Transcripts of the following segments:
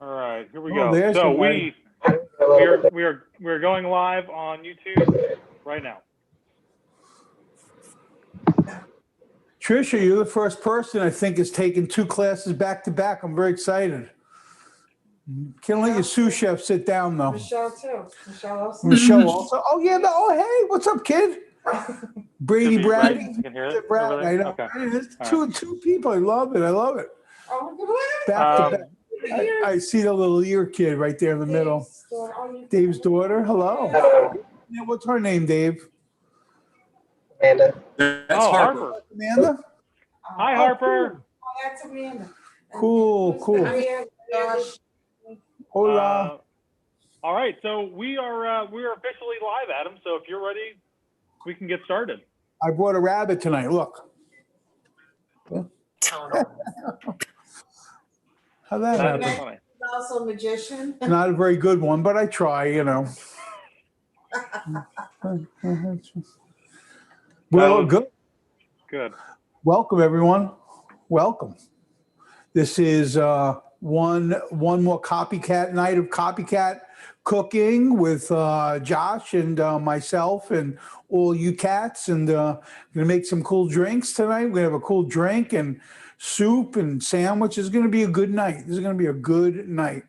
All right, here we Oh, go. there's So somebody. we're going live on YouTube right now. Tricia, you're the first person I think has taken 2 classes back to back. I'm very excited. Can't let your sous chef sit down though. Michelle too. Michelle also. Michelle also. Oh yeah. Oh hey, what's up, kid? Brady Should be right. Brady. You can hear it Brad, over I there? know. Okay. It's All two people. I love it. I love it. Oh, look at Back to Um, back. I see the little ear kid right there in the middle. Dave's daughter. Hello. Yeah, what's her name, Dave? Amanda. That's Oh, Harper. Harper. Amanda? Hi, Oh, Harper. Oh, that's Amanda. Cool, cool. Marianne, Josh. Hola. All right, so we are officially live, Adam. So if you're ready, we can get started. I brought a rabbit tonight. Look. How'd that That's happen? funny. He's also a magician. Not a very good one, but I try, you know. Well, good. Good. Welcome, everyone. Welcome. This is one more copycat night of copycat cooking with Josh and myself and all you cats, and gonna make some cool drinks tonight. We're gonna have a cool drink and soup and sandwich. It's gonna be a good night. This is gonna be a good night.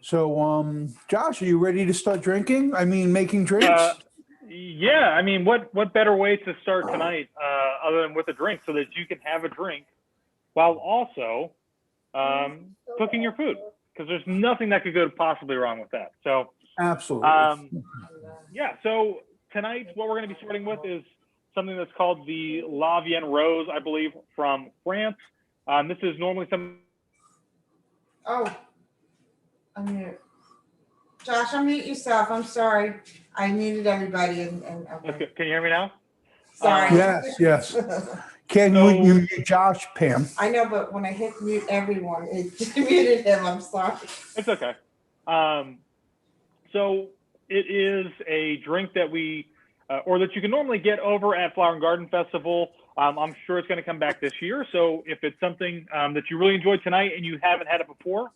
So, Josh, are you ready to start drinking? I mean, making drinks? Yeah, I mean, what better way to start tonight other than with a drink, so that you can have a drink while also cooking your food, because there's nothing that could go possibly wrong with that. So Absolutely. yeah, so tonight what we're going to be starting with is something that's called the Lavien Rose, I believe, from France. This is normally some. Oh, unmute. Josh, unmute yourself. I'm sorry. I muted everybody and okay. Can you hear me now? Sorry. Yes. Can So- you mute Josh, Pam? I know, but when I hit mute everyone, it muted him. I'm sorry. It's okay. So it is a drink that we, or that you can normally get over at Flower and Garden Festival. I'm sure it's going to come back this year. So if it's something that you really enjoyed tonight and you haven't had it before,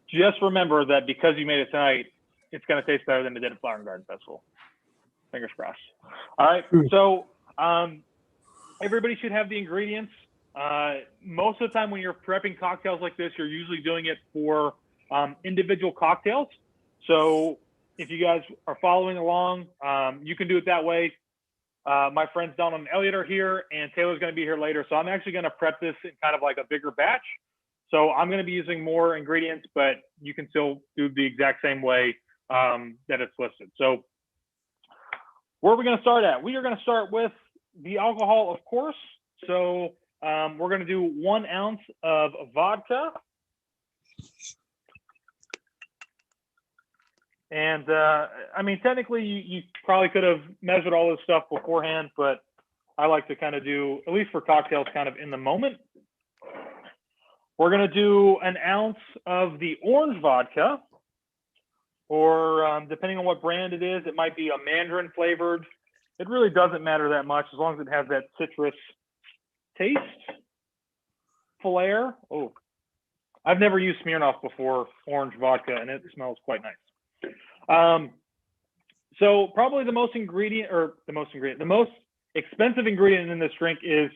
just remember that because you made it tonight, it's going to taste better than it did at Flower and Garden Festival. Fingers crossed. All right. So everybody should have the ingredients. Most of the time when you're prepping cocktails like this, you're usually doing it for individual cocktails. So if you guys are following along, you can do it that way. My friends Donald and Elliot are here, and Taylor's going to be here later. So I'm actually going to prep this in kind of like a bigger batch. So I'm going to be using more ingredients, but you can still do the exact same way that it's listed. So where are we going to start at? We are going to start with the alcohol, of course. So we're going to do 1 ounce of vodka. And I mean, technically, you probably could have measured all this stuff beforehand, but I like to kind of do, at least for cocktails, kind of in the moment. We're going to do 1 ounce of the orange vodka, or depending on what brand it is, it might be a mandarin flavored. It really doesn't matter that much as long as it has that citrus taste, flair. Oh, I've never used Smirnoff before, orange vodka, and it smells quite nice. So probably the most expensive ingredient in this drink is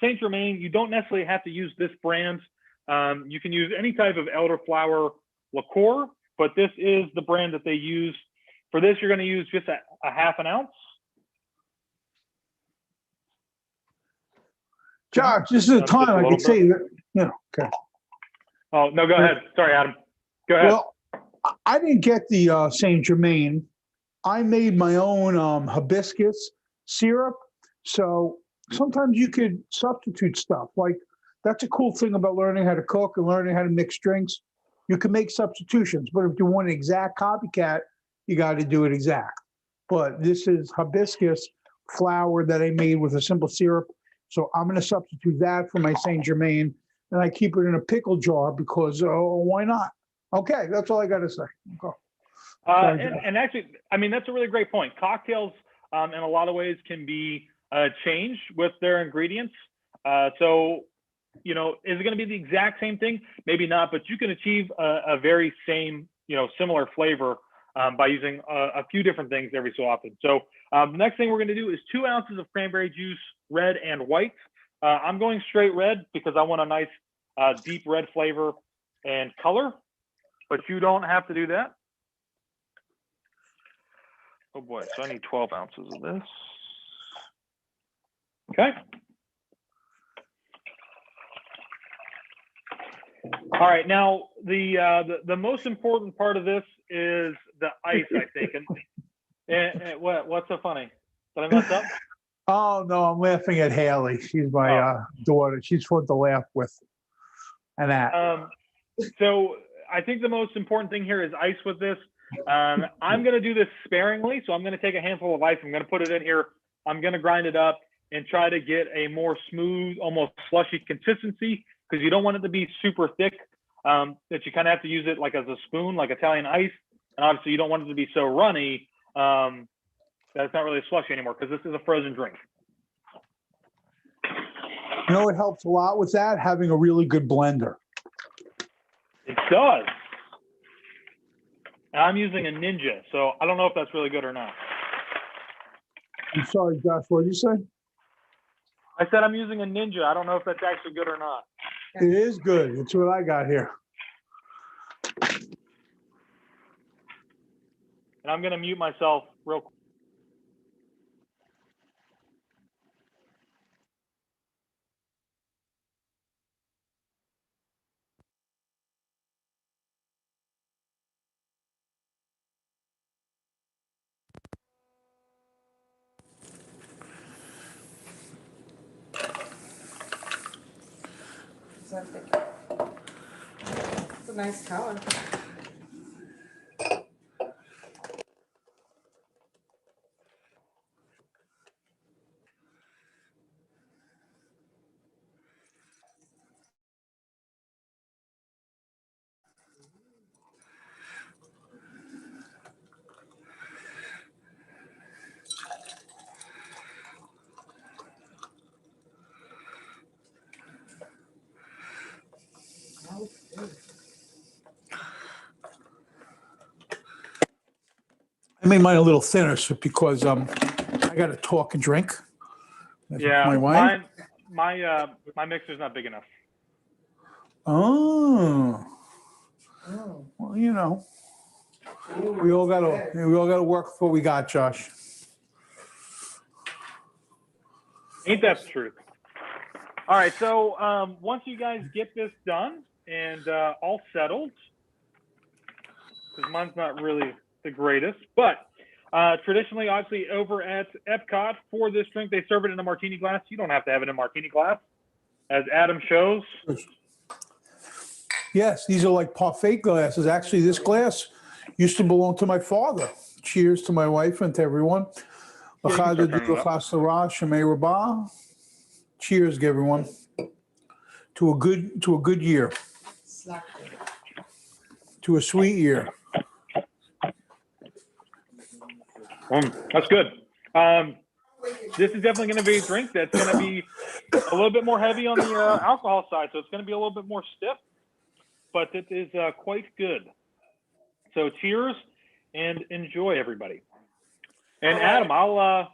Saint Germain. You don't necessarily have to use this brand. You can use any type of elderflower liqueur, but this is the brand that they use. For this, you're going to use just a 1/2 ounce. Josh, this is the time I could say that. Yeah, okay. Oh, no, go ahead. Sorry, Adam. Go ahead. Well, I didn't get the Saint Germain. I made my own hibiscus syrup. So sometimes you could substitute stuff. Like, that's a cool thing about learning how to cook and learning how to mix drinks. You can make substitutions, but if you want an exact copycat, you got to do it exact. But this is hibiscus flour that I made with a simple syrup. So I'm going to substitute that for my Saint Germain, and I keep it in a pickle jar because, why not? Okay, that's all I got to say. Okay. And actually, I mean, that's a really great point. Cocktails, in a lot of ways, can be changed with their ingredients. So you know, is it going to be the exact same thing? Maybe not, but you can achieve a very same, you know, similar flavor by using a few different things every so often. So the next thing we're going to do is 2 ounces of cranberry juice, red and white. I'm going straight red because I want a nice deep red flavor and color, but you don't have to do that. Oh boy, so I need 12 ounces of this. Okay. All right, now the most important part of this is the ice, I think. And what's so funny? Did I mess up? Oh, no, I'm laughing at Haley. She's my daughter. She's fun to laugh with. And that. So I think the most important thing here is ice with this. I'm going to do this sparingly. So I'm going to take a handful of ice. I'm going to put it in here. I'm going to grind it up and try to get a more smooth, almost slushy consistency, because you don't want it to be super thick, that you kind of have to use it like as a spoon, like Italian ice. And obviously you don't want it to be so runny that it's not really a slushy anymore, because this is a frozen drink. You know, it helps a lot with that, having a really good blender. It does. And I'm using a Ninja, so I don't know if that's really good or not. I'm sorry, Josh, what did you say? I said I'm using a Ninja. I don't know if that's actually good or not. It is good. It's what I got here. And I'm going to mute myself real quick. It's a nice color. I made mine a little thinner because I got to talk and drink. That's Yeah, my wife. my mixer's not big enough. Oh. Well, you know, we all got to work with what we got, Josh. Ain't that the truth? All right, so once you guys get this done and all settled, because mine's not really the greatest, but traditionally, obviously, over at Epcot, for this drink, they serve it in a martini glass. You don't have to have it in a martini glass, as Adam shows. Yes, these are like parfait glasses. Actually, this glass used to belong to my father. Cheers to my wife and to everyone. Cheers, everyone. To a good year. To a sweet year. That's good. This is definitely going to be a drink that's going to be a little bit more heavy on the alcohol side, so it's going to be a little bit more stiff, but it is quite good. So cheers and enjoy, everybody. And Adam, I'll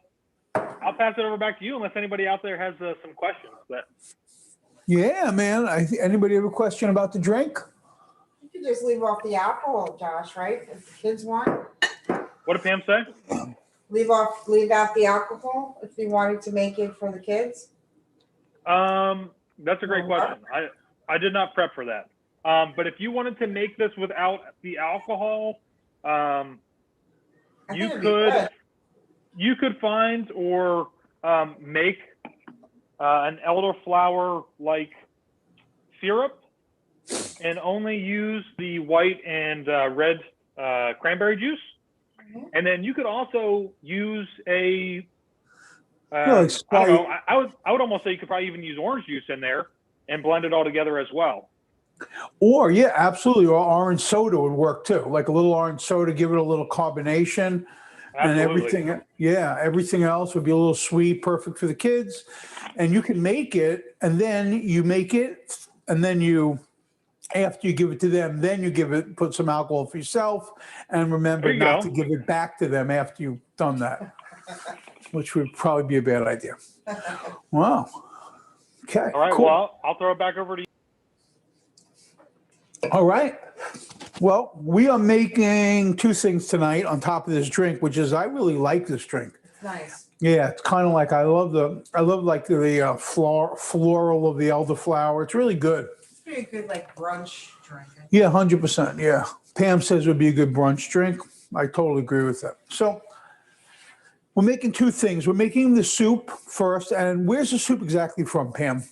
pass it over back to you unless anybody out there has some questions. Yeah, man. Anybody have a question about the drink? You could just leave off the alcohol, Josh, right? If the kids want. What did Pam say? Leave out the alcohol if you wanted to make it for the kids. That's a great question. I did not prep for that. But if you wanted to make this without the alcohol, you could find or make an elderflower like syrup and only use the white and red cranberry juice. And then you could also use a I don't know. I would almost say you could probably even use orange juice in there and blend it all together as well. Or yeah, absolutely. Or orange soda would work too. Like a little orange soda, give it a little carbonation, And Absolutely. everything else would be a little sweet, perfect for the kids. And you can make it, and then you make it, and then after you give it to them, then you put some alcohol for yourself, and remember There you not go. to give it back to them after you've done that, which would probably be a bad idea. Wow. Okay. All right. Cool. Well, I'll throw it back over to you. All right. Well, we are making two things tonight on top of this drink, which is I really like this drink. It's nice. Yeah, it's kind of like I love like the floral of the elderflower. It's really good. It's pretty good, like brunch drink. Yeah, 100%. Yeah, Pam says it would be a good brunch drink. I totally agree with that. So we're making two things. We're making the soup first, and where's the soup exactly from, Pam?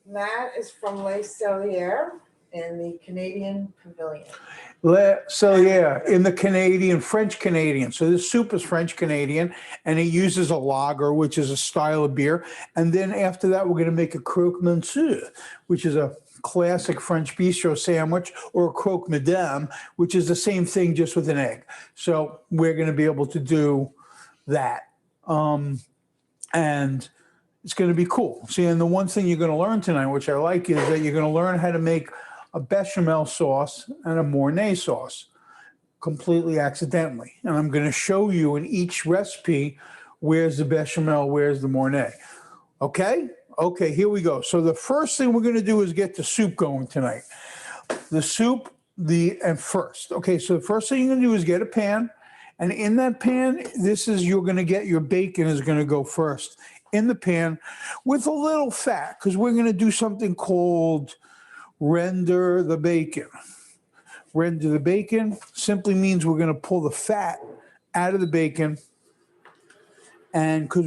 That is from Les Cellier in the Canadian Pavilion. So yeah, in the French Canadian. So this soup is French Canadian, and it uses a lager, which is a style of beer. And then after that, we're going to make a Croque Monsieur, which is a classic French bistro sandwich, or a Croque Madame, which is the same thing, just with an egg. So we're going to be able to do that. And it's going to be cool. See, and the one thing you're going to learn tonight, which I like, is that you're going to learn how to make a bechamel sauce and a Mornay sauce completely accidentally. And I'm going to show you in each recipe where's the bechamel, where's the Mornay. Okay? Okay, here we go. So the first thing we're going to do is get the soup going tonight. The soup, first. Okay, so the first thing you're going to do is get a pan. And in that pan, you're going to get your bacon is going to go first in the pan with a little fat, because we're going to do something called render the bacon. Render the bacon simply means we're going to pull the fat out of the bacon. And because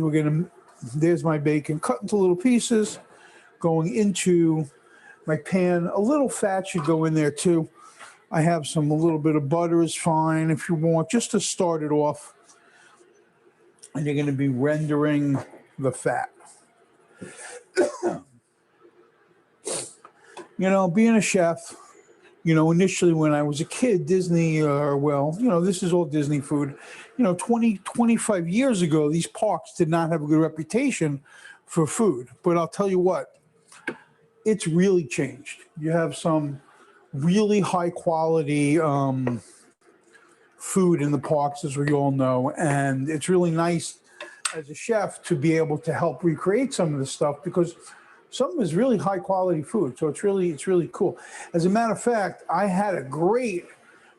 there's my bacon cut into little pieces going into my pan. A little fat should go in there too. I have a little bit of butter is fine if you want, just to start it off. And you're going to be rendering the fat. Being a chef, initially when I was a kid, Disney, this is all Disney food. 20, 25 years ago, these parks did not have a good reputation for food. But I'll tell you what, it's really changed. You have some really high quality food in the parks, as we all know. And it's really nice as a chef to be able to help recreate some of this stuff, because some of it is really high quality food. So it's really cool. As a matter of fact, I had a great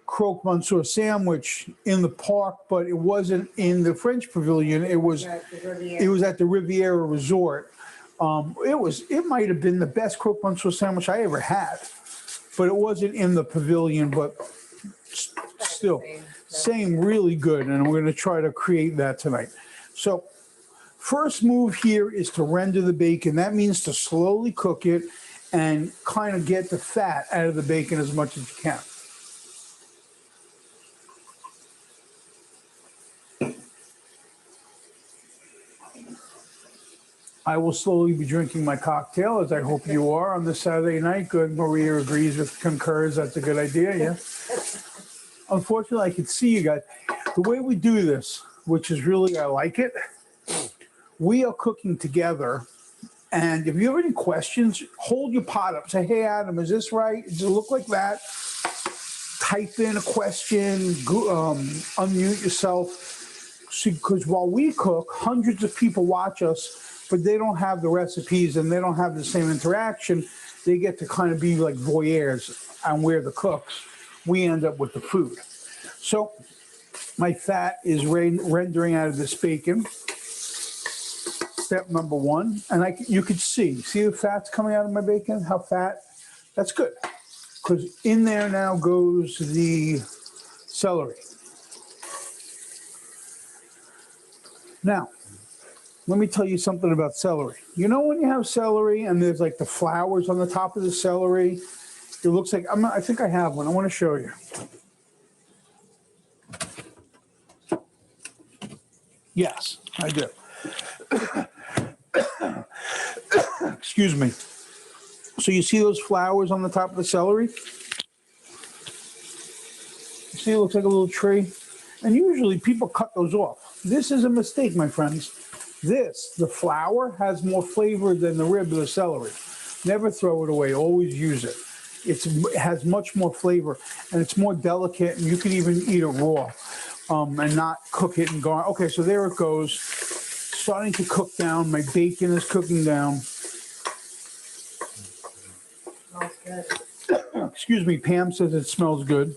Croque Monsieur sandwich in the park, but it wasn't in the French Pavilion. It was at the Riviera Resort. It might have been the best Croque Monsieur sandwich I ever had, but it wasn't in the pavilion, but still same really good. And we're going to try to create that tonight. So first move here is to render the bacon. That means to slowly cook it and kind of get the fat out of the bacon as much as you can. I will slowly be drinking my cocktail, as I hope you are on this Saturday night. Good. Maria agrees concurs. That's a good idea, yeah. Unfortunately, I can see you guys. The way we do this, which is really, I like it, we are cooking together. And if you have any questions, hold your pot up. Say, hey, Adam, is this right? Does it look like that? Type in a question, unmute yourself. Because while we cook, hundreds of people watch us, but they don't have the recipes and they don't have the same interaction. They get to kind of be like voyeurs, and we're the cooks. We end up with the food. So my fat is rendering out of this bacon. Step number one. And you could see the fat's coming out of my bacon? How fat? That's good. Because in there now goes the celery. Now, let me tell you something about celery. When you have celery and there's like the flowers on the top of the celery, it looks like, I think I have one. I want to show you. Yes, I do. Excuse me. So you see those flowers on the top of the celery? You see, it looks like a little tree. And usually people cut those off. This is a mistake, my friends. The flour has more flavor than the rib or the celery. Never throw it away, always use it. It has much more flavor and it's more delicate, and you can even eat it raw and not cook it and garnish. Okay, so there it goes. Starting to cook down. My bacon is cooking down. Smells good. Excuse me, Pam says it smells good.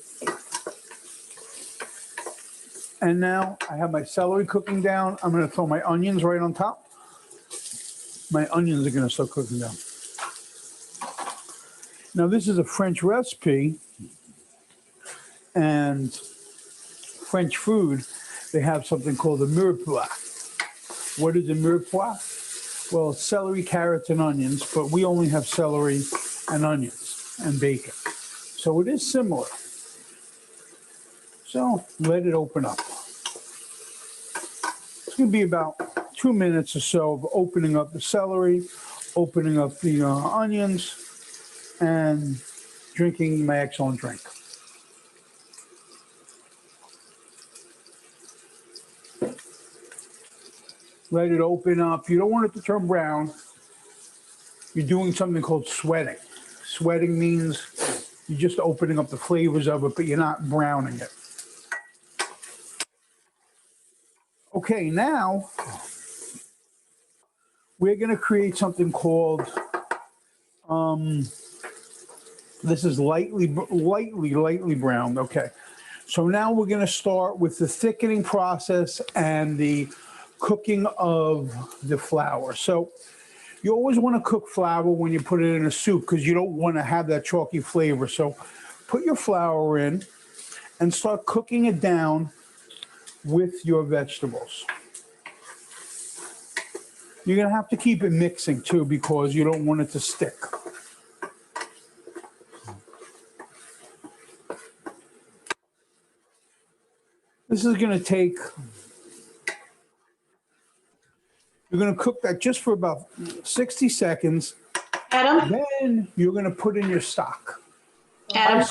And now I have my celery cooking down. I'm going to throw my onions right on top. My onions are going to start cooking down. Now, this is a French recipe, and French food, they have something called a mirepoix. What is a mirepoix? Well, it's celery, carrots, and onions, but we only have celery and onions and bacon. So it is similar. So let it open up. It's going to be about 2 minutes or so of opening up the celery, opening up the onions, and drinking my excellent drink. Let it open up. You don't want it to turn brown. You're doing something called sweating. Sweating means you're just opening up the flavors of it, but you're not browning it. Okay, now we're going to create something called, this is lightly browned. Okay, so now we're going to start with the thickening process and the cooking of the flour. So you always want to cook flour when you put it in a soup because you don't want to have that chalky flavor. So put your flour in and start cooking it down with your vegetables. You're going to have to keep it mixing too because you don't want it to stick. This is going to take, you're going to cook that just for about 60 seconds. Adam? Then you're going to put in your stock. Adam?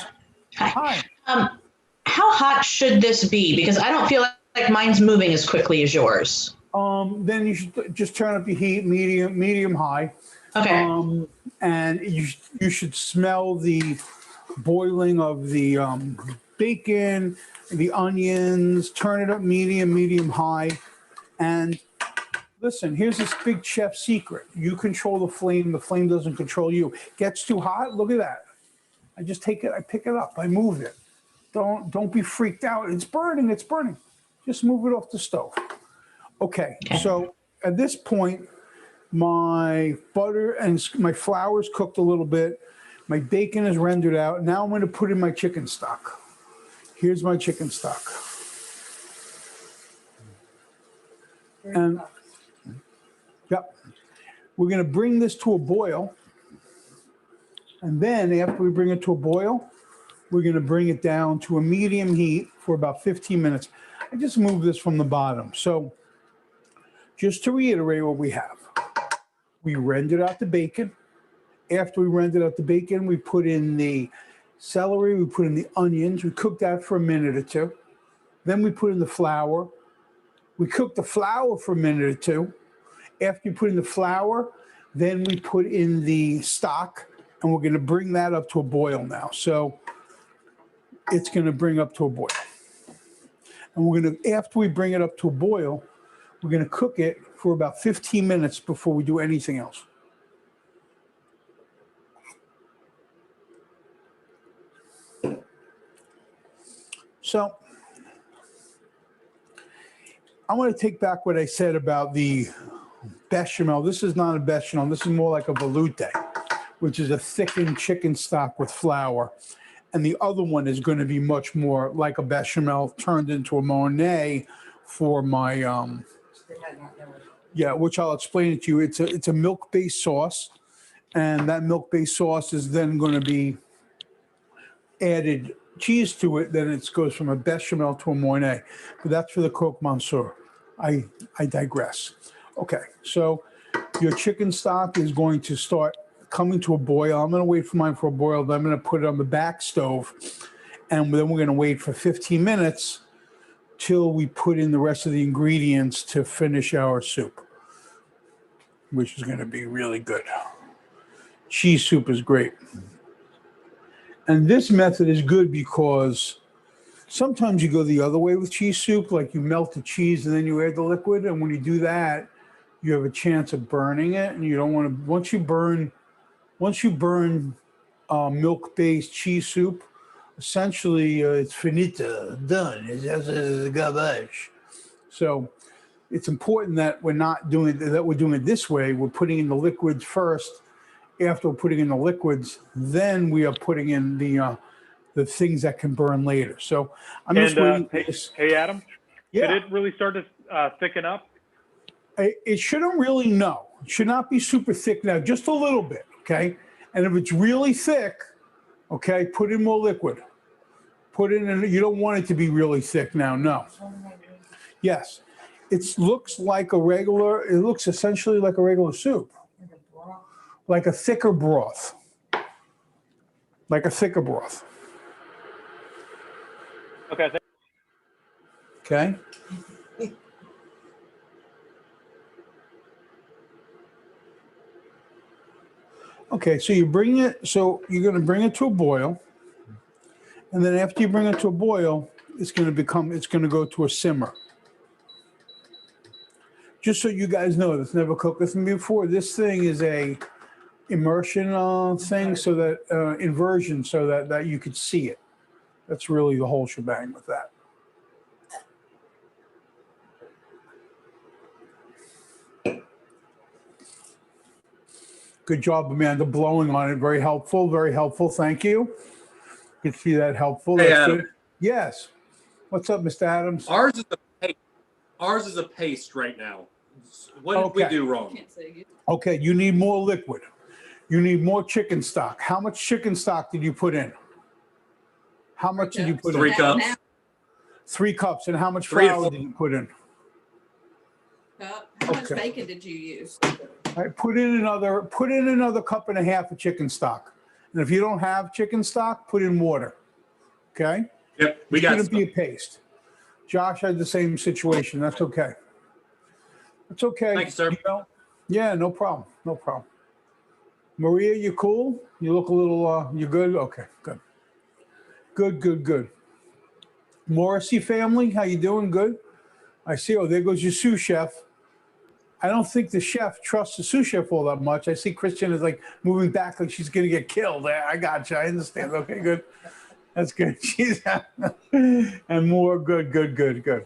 Hi. How hot should this be? Because I don't feel like mine's moving as quickly as yours. Then you should just turn up your heat, medium high. Okay. And you should smell the boiling of the bacon, the onions. Turn it up medium high. And listen, here's this big chef secret. You control the flame doesn't control you. Gets too hot, look at that. I just take it, I pick it up, I move it. Don't be freaked out. It's burning. Just move it off the stove. Okay, so at this point, my butter and my flour's cooked a little bit. My bacon is rendered out. Now I'm going to put in my chicken stock. Here's my chicken stock. And yep, we're going to bring this to a boil. And then after we bring it to a boil, we're going to bring it down to a medium heat for about 15 minutes. I just moved this from the bottom. So just to reiterate what we have, we rendered out the bacon. After we rendered out the bacon, we put in the celery, we put in the onions. We cooked that for a minute or two. Then we put in the flour. We cooked the flour for a minute or two. After you put in the flour, then we put in the stock, and we're going to bring that up to a boil now. So it's going to bring up to a boil. And we're going to, after we bring it up to a boil, we're going to cook it for about 15 minutes before we do anything else. So I want to take back what I said about the bechamel. This is not a bechamel. This is more like a veloute, which is a thickened chicken stock with flour. And the other one is going to be much more like a bechamel turned into a Mornay for my, yeah, which I'll explain it to you. It's a milk-based sauce, and that milk-based sauce is then going to be added cheese to it. Then it goes from a bechamel to a Mornay. But that's for the Croque Monsieur. I digress. Okay, so your chicken stock is going to start coming to a boil. I'm going to wait for mine for a boil. Then I'm going to put it on the back stove, and then we're going to wait for 15 minutes until we put in the rest of the ingredients to finish our soup, which is going to be really good. Cheese soup is great. And this method is good because sometimes you go the other way with cheese soup, like you melt the cheese and then you add the liquid. And when you do that, you have a chance of burning it. And you don't want to, once you burn milk-based cheese soup, essentially it's finito, done. It's garbage. So it's important that we're not doing that. We're doing it this way. We're putting in the liquids first. After we're putting in the liquids, then we are putting in the things that can burn later. So I'm just waiting. Hey, Adam. Yeah. Did it really start to thicken up? It shouldn't really, no. It should not be super thick now, just a little bit, okay? And if it's really thick, okay, put in more liquid. Put in, and you don't want it to be really thick now, no. Yes, it looks like a regular, it looks essentially like a regular soup. Like a thicker broth. Like a thicker broth. Okay. Okay? Okay, so you bring it, so you're going to bring it to a boil. And then after you bring it to a boil, it's going to go to a simmer. Just so you guys know, that's never cooked with me before. This thing is a immersion thing, so that inversion, so that you could see it. That's really the whole shebang with that. Good job, Amanda, blowing on it. Very helpful, very helpful. Thank you. You can see that helpful. Hey, That's Adam. good. Yes. What's up, Mr. Adams? Ours is a paste right now. What did we Okay. do wrong? Okay, you need more liquid. You need more chicken stock. How much chicken stock did you put in? How much did you put 3 in? cups. 3 cups. And how much 3 to flour 4. did you put in? How much Okay. bacon did you use? All right, put in another cup and a half of chicken stock. And if you don't have chicken stock, put in water. Okay? Yep, we It's got going to some. be a paste. Josh had the same situation. That's okay. It's okay. Thank you, sir. know? Yeah, no problem. No problem. Maria, you cool? You look a little, you good? Okay, good. Good. Morrissey family, how you doing? Good? I see, oh, there goes your sous chef. I don't think the chef trusts the sous chef all that much. I see Kristin is like moving back like she's going to get killed. I got you. I understand. Okay, good. That's good. She's and more good. Okay,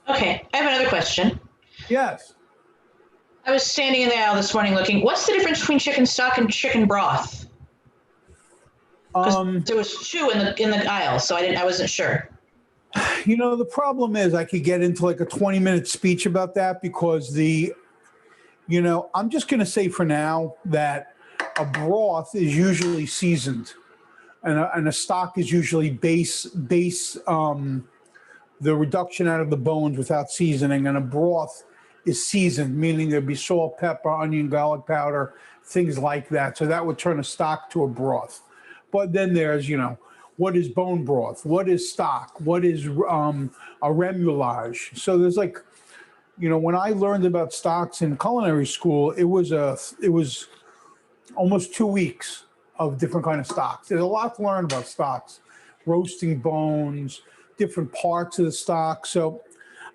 I have another question. Yes. I was standing in the aisle this morning looking. What's the difference between chicken stock and chicken broth? There was 2 in the aisle, so I wasn't sure. You know, the problem is I could get into like a 20-minute speech about that because I'm just going to say for now that a broth is usually seasoned and a stock is usually base the reduction out of the bones without seasoning, and a broth is seasoned, meaning there'd be salt, pepper, onion, garlic powder, things like that. So that would turn a stock to a broth. But then there's, what is bone broth? What is stock? What is a remoulage? So there's like, when I learned about stocks in culinary school, it was almost 2 weeks of different kind of stocks. There's a lot to learn about stocks, roasting bones, different parts of the stock. So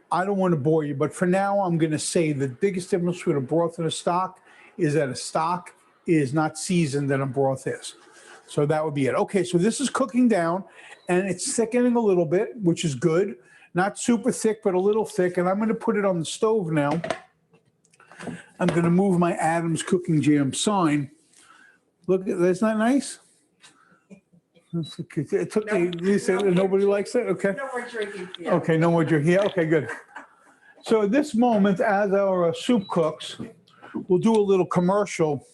I don't want to bore you, but for now, I'm going to say the biggest difference between a broth and a stock is that a stock is not seasoned and a broth is. So that would be it. Okay, so this is cooking down and it's thickening a little bit, which is good. Not super thick, but a little thick. And I'm going to put it on the stove now. I'm going to move my Adams Cooking Jam sign. Look, that's not nice? It took me, you said nobody likes it? Okay. No more drinking. Yeah. Okay, no more drinking. Yeah, okay, good. So at this moment, as our soup cooks, we'll do a little commercial.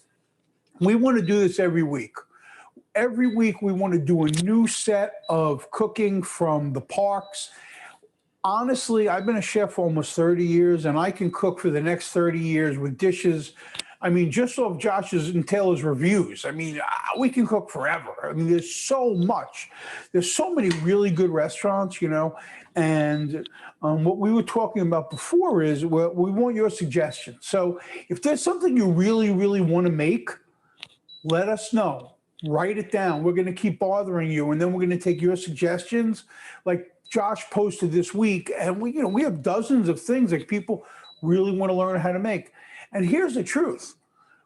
We want to do this every week. Every week, we want to do a new set of cooking from the parks. Honestly, I've been a chef for almost 30 years, and I can cook for the next 30 years with dishes I mean, just off Josh's and Taylor's reviews, I mean, we can cook forever. I mean, there's so much. There's so many really good restaurants, you know. And what we were talking about before is we want your suggestions. So if there's something you really, really want to make, let us know. Write it down. We're going to keep bothering you, and then we're going to take your suggestions. Like Josh posted this week, and we have dozens of things that people really want to learn how to make. And here's the truth.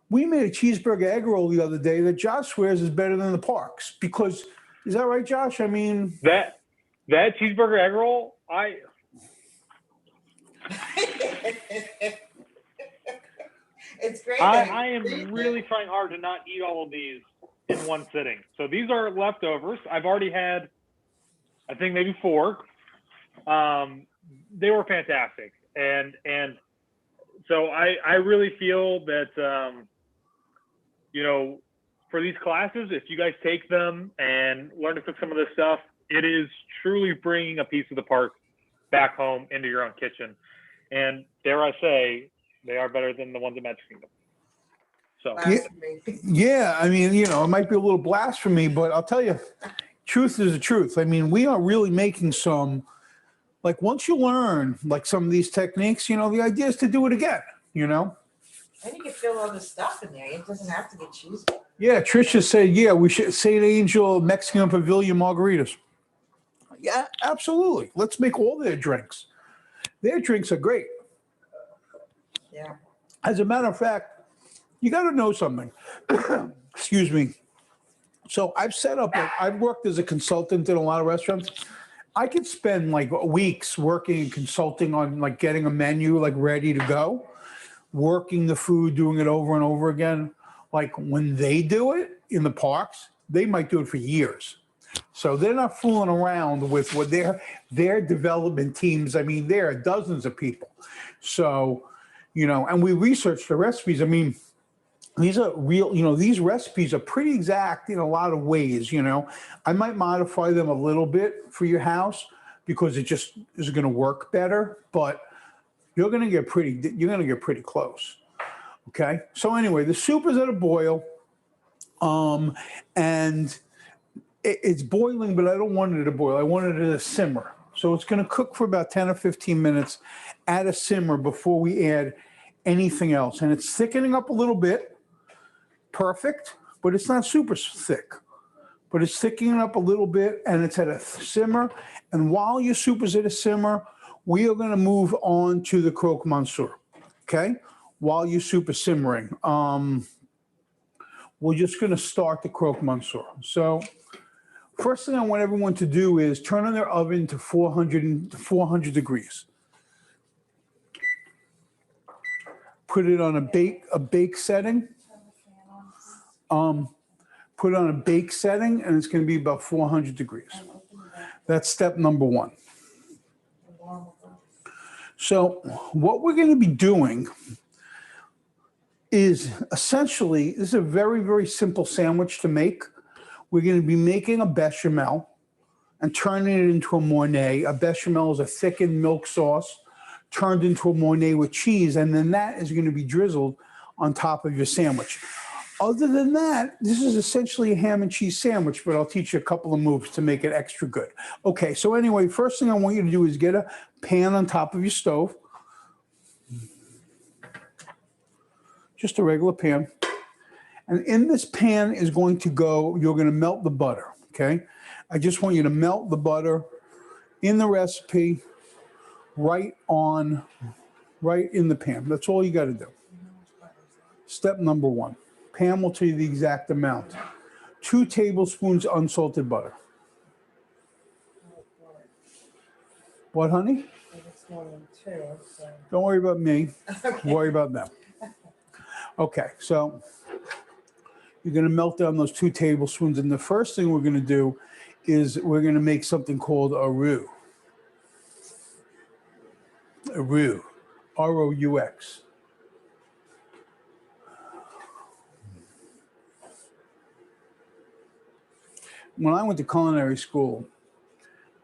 We made a cheeseburger egg roll the other day that Josh swears is better than the Parks. Because, is that right, Josh? I mean... That cheeseburger egg roll, It's great. I am really trying hard to not eat all of these in one sitting. So these are leftovers. I've already had, I think, maybe 4. They were fantastic. And so I really feel that, you know, for these classes, if you guys take them and learn to cook some of this stuff, it is truly bringing a piece of the park back home into your own kitchen. And dare I say, they are better than the ones at Magic Kingdom. So yeah, I mean, you know, it might be a little blasphemy, but I'll tell you, truth is the truth. I mean, we are really making some, like, once you learn, like, some of these techniques, you know, the idea is to do it again, you know? And you can fill all the stuff in there. It doesn't have to be cheese. Yeah, Tricia said, yeah, we should St. Angel Mexican Pavilion margaritas. Yeah, absolutely. Let's make all their drinks. Their drinks are great. Yeah. As a matter of fact, you got to know something. Excuse me. So I've worked as a consultant in a lot of restaurants. I could spend like weeks working and consulting on like getting a menu like ready to go, working the food, doing it over and over again. Like when they do it in the parks, they might do it for years. So they're not fooling around with what their development teams. I mean, there are dozens of people. So, you know, and we researched the recipes. I mean, these are real, you know, these recipes are pretty exact in a lot of ways, you know. I might modify them a little bit for your house because it just is going to work better, but you're going to get pretty close. Okay. So anyway, the soup is at a boil, and it's boiling, but I don't want it to boil. I want it to simmer. So it's going to cook for about 10 or 15 minutes at a simmer before we add anything else. And it's thickening up a little bit. Perfect, but it's not super thick. But it's thickening up a little bit, and it's at a simmer. And while your soup is at a simmer, we are going to move on to the Croque Monsieur, okay? While your soup is simmering. We're just going to start the Croque Monsieur. So first thing I want everyone to do is turn on their oven to 400 degrees. Put it on a bake setting. Put it on a bake setting, and it's going to be about 400 degrees. That's step number 1. So what we're going to be doing is essentially, this is a very, very simple sandwich to make. We're going to be making a bechamel and turning it into a Mornay. A bechamel is a thickened milk sauce turned into a Mornay with cheese, and then that is going to be drizzled on top of your sandwich. Other than that, this is essentially a ham and cheese sandwich, but I'll teach you a couple of moves to make it extra good. Okay, so anyway, first thing I want you to do is get a pan on top of your stove. Just a regular pan. And in this pan is going to go, you're going to melt the butter, okay? I just want you to melt the butter in the recipe right in the pan. That's all you got to do. Step number 1. Pam will tell you the exact amount. 2 tablespoons unsalted butter. What, honey? It's more than 2, so. Don't worry about me. Okay. Worry about them. Okay, so you're going to melt down those 2 tablespoons. And the first thing we're going to do is we're going to make something called a roux. A roux. R-O-U-X. When I went to culinary school,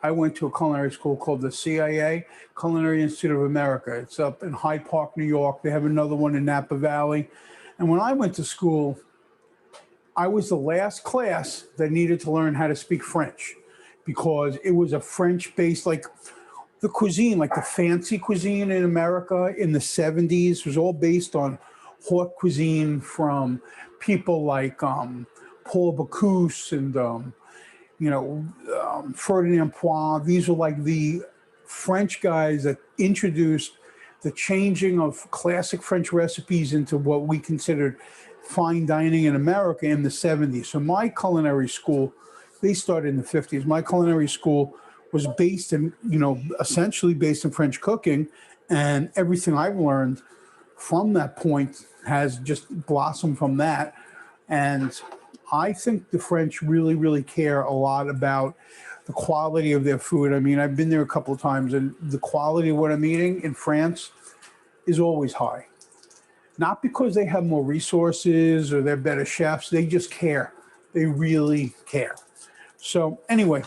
I went to a culinary school called the CIA, Culinary Institute of America. It's up in Hyde Park, New York. They have another one in Napa Valley. And when I went to school, I was the last class that needed to learn how to speak French because it was a French-based, like the cuisine, like the fancy cuisine in America in the 70s was all based on haute cuisine from people like Paul Bocuse and, Ferdinand Poix. These were like the French guys that introduced the changing of classic French recipes into what we considered fine dining in America in the 70s. So my culinary school, they started in the 50s. My culinary school was based in, essentially based in French cooking. And everything I've learned from that point has just blossomed from that. And I think the French really, really care a lot about the quality of their food. I mean, I've been there a couple of times, and the quality of what I'm eating in France is always high. Not because they have more resources or they're better chefs, they just care. They really care. So anyway,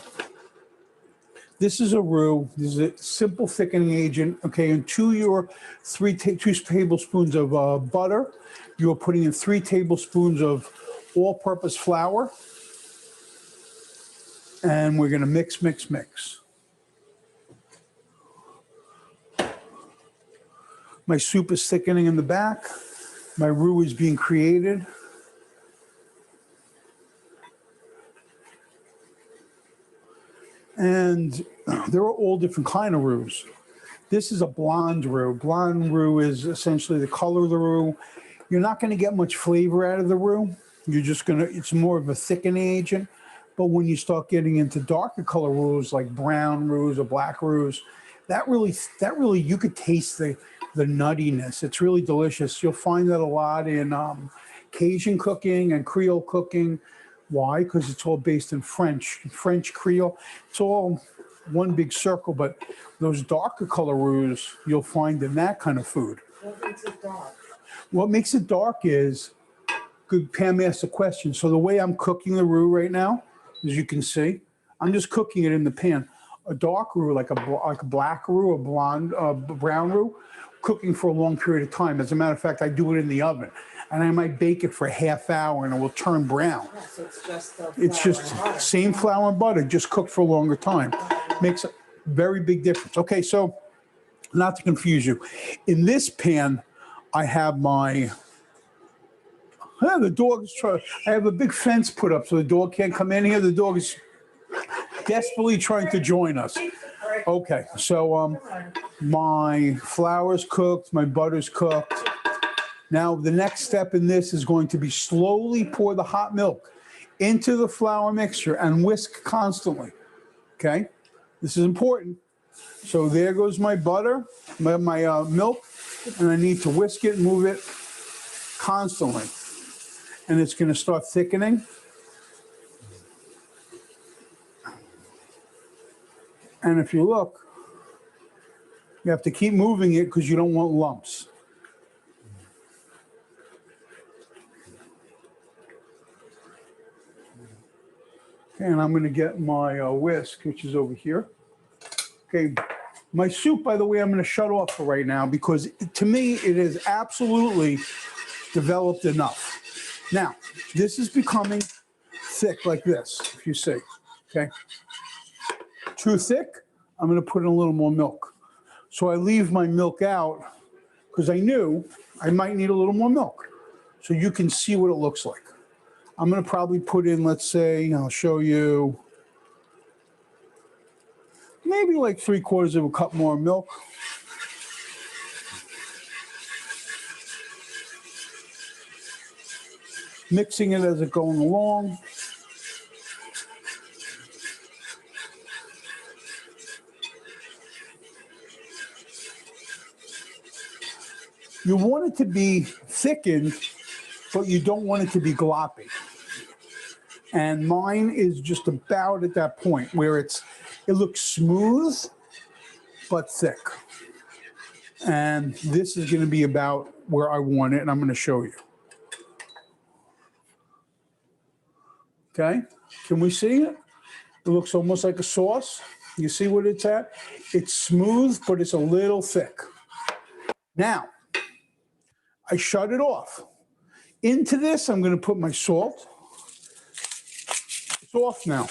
this is a roux. This is a simple thickening agent. Okay, and two tablespoons of butter. You are putting in 3 tablespoons of all-purpose flour. And we're gonna mix, mix, mix. My soup is thickening in the back. My roux is being created. And there are all different kind of roux. This is a blonde roux. Blonde roux is essentially the color of the roux. You're not gonna get much flavor out of the roux. It's more of a thickening agent. But when you start getting into darker color roux, like brown roux or black roux, that really, you could taste the nuttiness. It's really delicious. You'll find that a lot in Cajun cooking and Creole cooking. Why? Because it's all based in French Creole. It's all one big circle, but those darker color roux you'll find in that kind of food. What makes it dark? What makes it dark is, good, Pam asked a question. So the way I'm cooking the roux right now, as you can see, I'm just cooking it in the pan. A dark roux, like a black roux, a blonde, brown roux, cooking for a long period of time. As a matter of fact, I do it in the oven, and I might bake it for a half hour, and it will turn brown. Oh, so it's just the It's flour just and butter. same flour and butter, just cooked for a longer time. Makes a very big difference. Okay, so not to confuse you, in this pan, I have the dog is trying. I have a big fence put up so the dog can't come in here. The dog is desperately trying to join us. Okay, so my flour's cooked, my butter's cooked. Now the next step in this is going to be slowly pour the hot milk into the flour mixture and whisk constantly. Okay, this is important. So there goes my butter, my milk, and I need to whisk it and move it constantly. And it's going to start thickening. And if you look, you have to keep moving it because you don't want lumps. Okay, and I'm going to get my whisk, which is over here. Okay, my soup, by the way, I'm going to shut off for right now because to me, it is absolutely developed enough. Now, this is becoming thick like this, if you see, okay? Too thick, I'm gonna put in a little more milk. So I leave my milk out because I knew I might need a little more milk. So you can see what it looks like. I'm gonna probably put in, let's say, I'll show you, maybe like 3/4 of a cup more milk. Mixing it as it's going along. You want it to be thickened, but you don't want it to be gloppy. And mine is just about at that point where it looks smooth, but thick. And this is going to be about where I want it, and I'm going to show you. Okay, can we see it? It looks almost like a sauce. You see what it's at? It's smooth, but it's a little thick. Now, I shut it off. Into this, I'm going to put my salt. It's off now.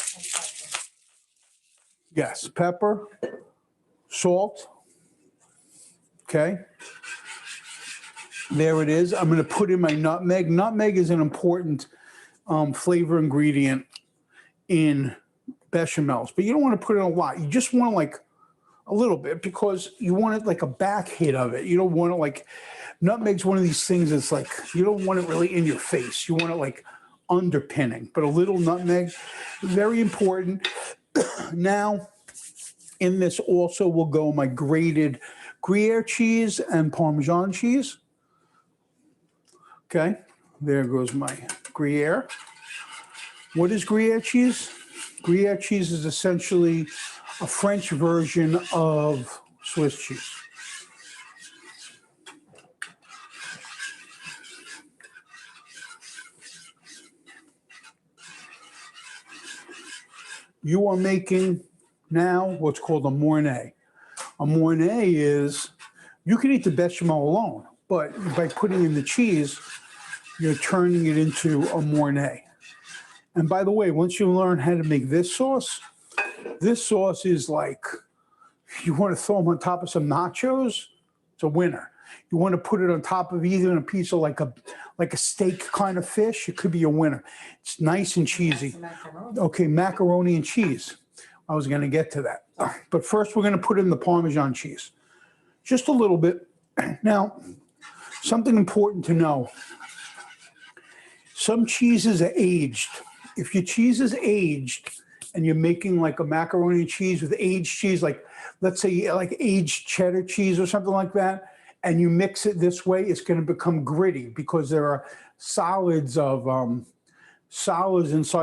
Yes, pepper, salt. Okay. There it is. I'm going to put in my nutmeg. Nutmeg is an important flavor ingredient in bechamels, but you don't want to put in a lot. You just want like a little bit because you want it like a back hit of it. You don't want it like, nutmeg's one of these things that's like, you don't want it really in your face. You want it like underpinning, but a little nutmeg, very important. Now, in this also will go my grated Gruyere cheese and Parmesan cheese. Okay, there goes my Gruyere. What is Gruyere cheese? Gruyere cheese is essentially a French version of Swiss cheese. You are making now what's called a Mornay. A Mornay is, you can eat the bechamel alone, but by putting in the cheese, you're turning it into a Mornay. And by the way, once you learn how to make this sauce is like, you want to throw them on top of some nachos, it's a winner. You want to put it on top of either a piece of like a steak kind of fish, it could be a winner. It's nice and cheesy. Okay, macaroni and cheese. I was going to get to that. But first we're going to put in the Parmesan cheese. Just a little bit. Now, something important to know. Some cheeses are aged. If your cheese is aged and you're making like a macaroni and cheese with aged cheese, like let's say like aged cheddar cheese or something like that, and you mix it this way, it's going to become gritty because there are solids inside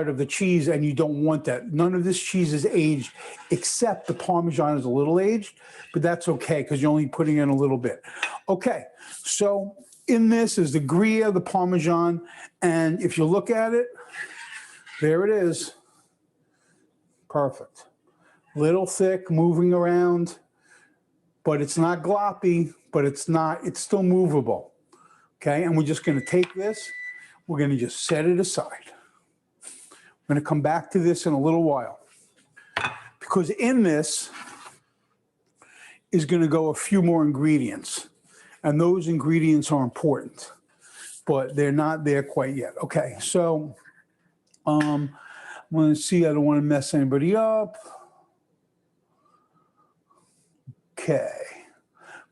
of the cheese, and you don't want that. None of this cheese is aged, except the Parmesan is a little aged, but that's okay because you're only putting in a little bit. Okay, so in this is the Gruyere, the Parmesan, and if you look at it, there it is. Perfect. Little thick, moving around, but it's not gloppy, but it's still movable. Okay, and we're just going to take this, we're going to just set it aside. I'm going to come back to this in a little while because in this is going to go a few more ingredients, and those ingredients are important, but they're not there quite yet. Okay, so I'm going to see, I don't want to mess anybody up. Okay,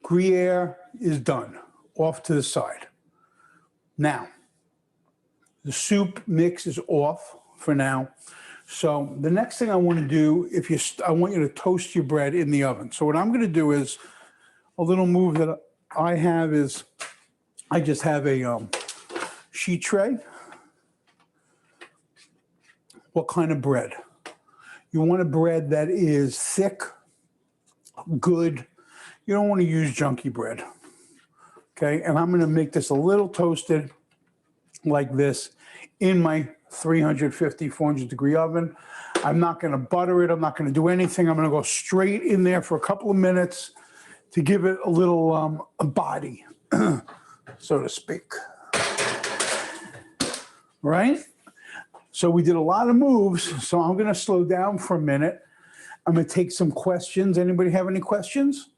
Gruyere is done, off to the side. Now, the soup mix is off for now. So the next thing I want to do, I want you to toast your bread in the oven. So what I'm going to do is, a little move that I have is, I just have a sheet tray. What kind of bread? You want a bread that is thick, good. You don't want to use junky bread. Okay, and I'm going to make this a little toasted like this in my 350, 400 degree oven. I'm not going to butter it. I'm not going to do anything. I'm going to go straight in there for a couple of minutes to give it a little a body, so to speak. Right? So we did a lot of moves, so I'm going to slow down for a minute. I'm going to take some questions. Anybody have any questions?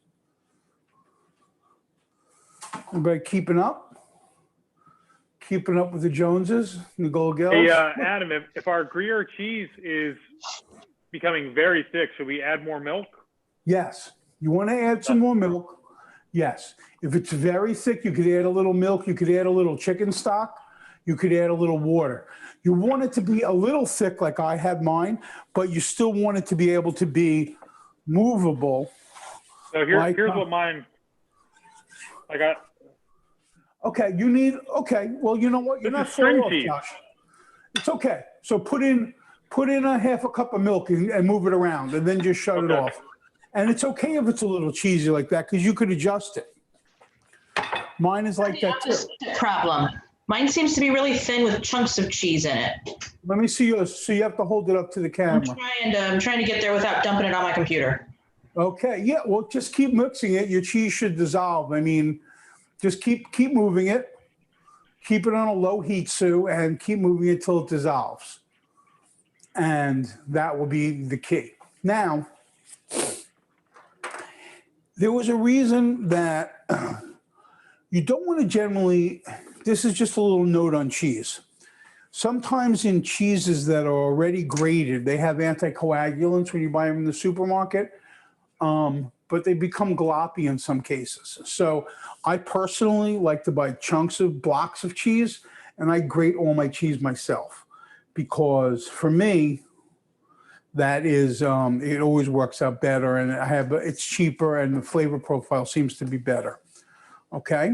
Everybody keeping up? Keeping up with the Joneses, Nicole Gills? Hey, Adam, if our Gruyere cheese is becoming very thick, should we add more milk? Yes. You want to add some more milk? Yes. If it's very thick, you could add a little milk. You could add a little chicken stock. You could add a little water. You want it to be a little thick like I had mine, but you still want it to be able to be movable. So here's what mine, I got. Okay, well, you know what? You're not far off, Josh. It's okay. So put in a half a cup of milk and move it around, and then just shut it off. And it's okay if it's a little cheesy like that, because you could adjust it. Mine is like that too. Problem. Mine seems to be really thin with chunks of cheese in it. Let me see yours. So you have to hold it up to the camera. I'm trying to get there without dumping it on my computer. Okay, yeah, well, just keep mixing it. Your cheese should dissolve. I mean, just keep moving it. Keep it on a low heat, Sue, and keep moving it till it dissolves. And that will be the key. Now, there was a reason that you don't want to generally, this is just a little note on cheese. Sometimes in cheeses that are already grated, they have anticoagulants when you buy them in the supermarket, but they become gloppy in some cases. So I personally like to buy chunks of blocks of cheese, and I grate all my cheese myself because for me, that is, it always works out better, and it's cheaper, and the flavor profile seems to be better. Okay,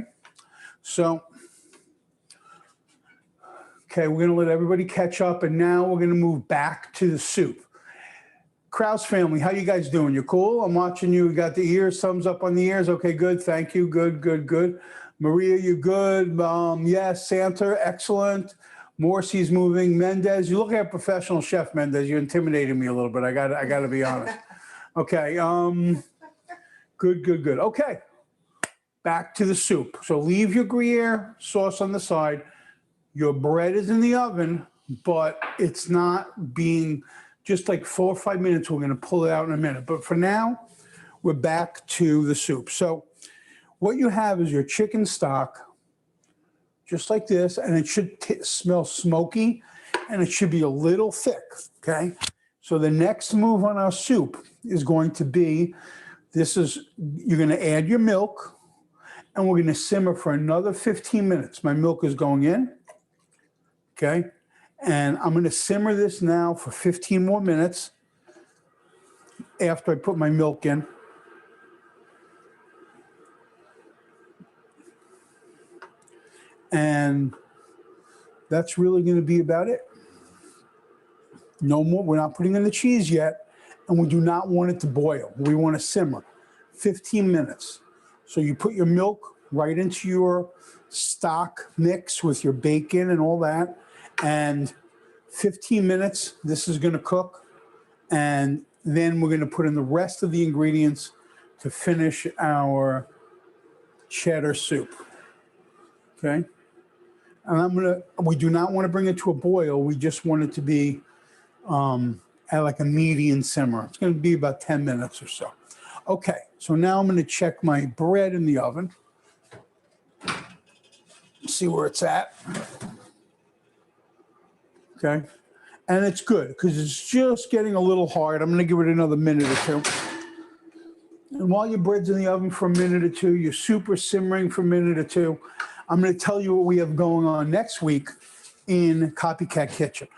so. Okay, we're going to let everybody catch up, and now we're going to move back to the soup. Kraus family, how you guys doing? You cool? I'm watching you. You got the ears, thumbs up on the ears. Okay, good. Thank you. Good, good, good. Maria, you good? Yes. Santa, excellent. Morrissey's moving. Mendez, you look like a professional chef, Mendez. You're intimidating me a little bit. I got to be honest. Okay. Good, good, good. Okay. Back to the soup. So leave your Gruyere sauce on the side. Your bread is in the oven, but it's not being just like 4 or 5 minutes. We're going to pull it out in a minute. But for now, we're back to the soup. So what you have is your chicken stock, just like this, and it should smell smoky, and it should be a little thick, okay? So the next move on our soup is going to be, you're going to add your milk, and we're going to simmer for another 15 minutes. My milk is going in. Okay, and I'm going to simmer this now for 15 more minutes after I put my milk in. And that's really going to be about it. No more, we're not putting in the cheese yet, and we do not want it to boil. We want to simmer 15 minutes. So you put your milk right into your stock mix with your bacon and all that. And 15 minutes, this is going to cook. And then we're going to put in the rest of the ingredients to finish our cheddar soup. Okay. And we do not want to bring it to a boil. We just want it to be at like a medium simmer. It's going to be about 10 minutes or so. Okay. So now I'm going to check my bread in the oven. See where it's at. Okay, and it's good because it's just getting a little hard. I'm going to give it another minute or two. And while your bread's in the oven for a minute or two, your soup is simmering for a minute or two, I'm going to tell you what we have going on next week in Copycat Kitchen.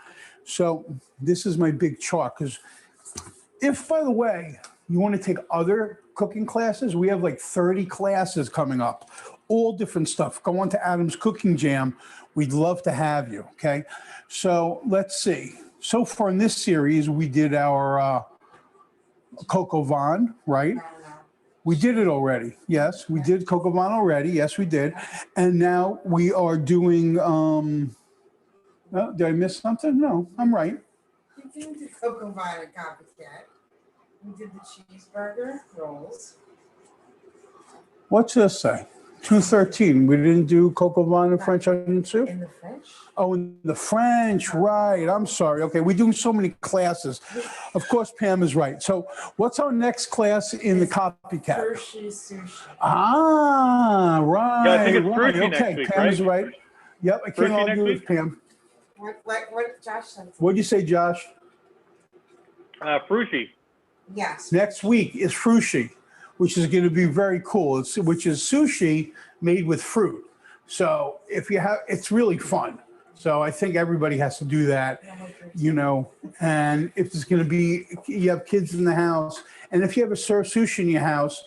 So this is my big chart because if, by the way, you want to take other cooking classes, we have like 30 classes coming up, all different stuff. Go on to Adam's Cooking Jam. We'd love to have you, okay? So let's see. So far in this series, we did our coq au vin, right? We did it already. Yes, we did coq au vin already. Yes, we did. And now we are doing, did I miss something? No, I'm right. We did the coq au vin and copycat. We did the cheeseburger rolls. What's this say? 213. We didn't do coq au vin and French onion soup? In the French? Oh, in the French, right. I'm sorry. Okay, we're doing so many classes. Of course, Pam is right. So what's our next class in the Copycat? Sushi. Ah, right. Yeah, I think it's right. sushi Okay, next week, Pam right? is right. Yep, I can't Sushi argue next with Pam. What Josh said? What'd you say, Josh? Frushi. Yes. Next week is frushi, which is going to be very cool. Which is sushi made with fruit. So it's really fun. So I think everybody has to do that, you know. And if it's going to be, you have kids in the house, and if you ever serve sushi in your house,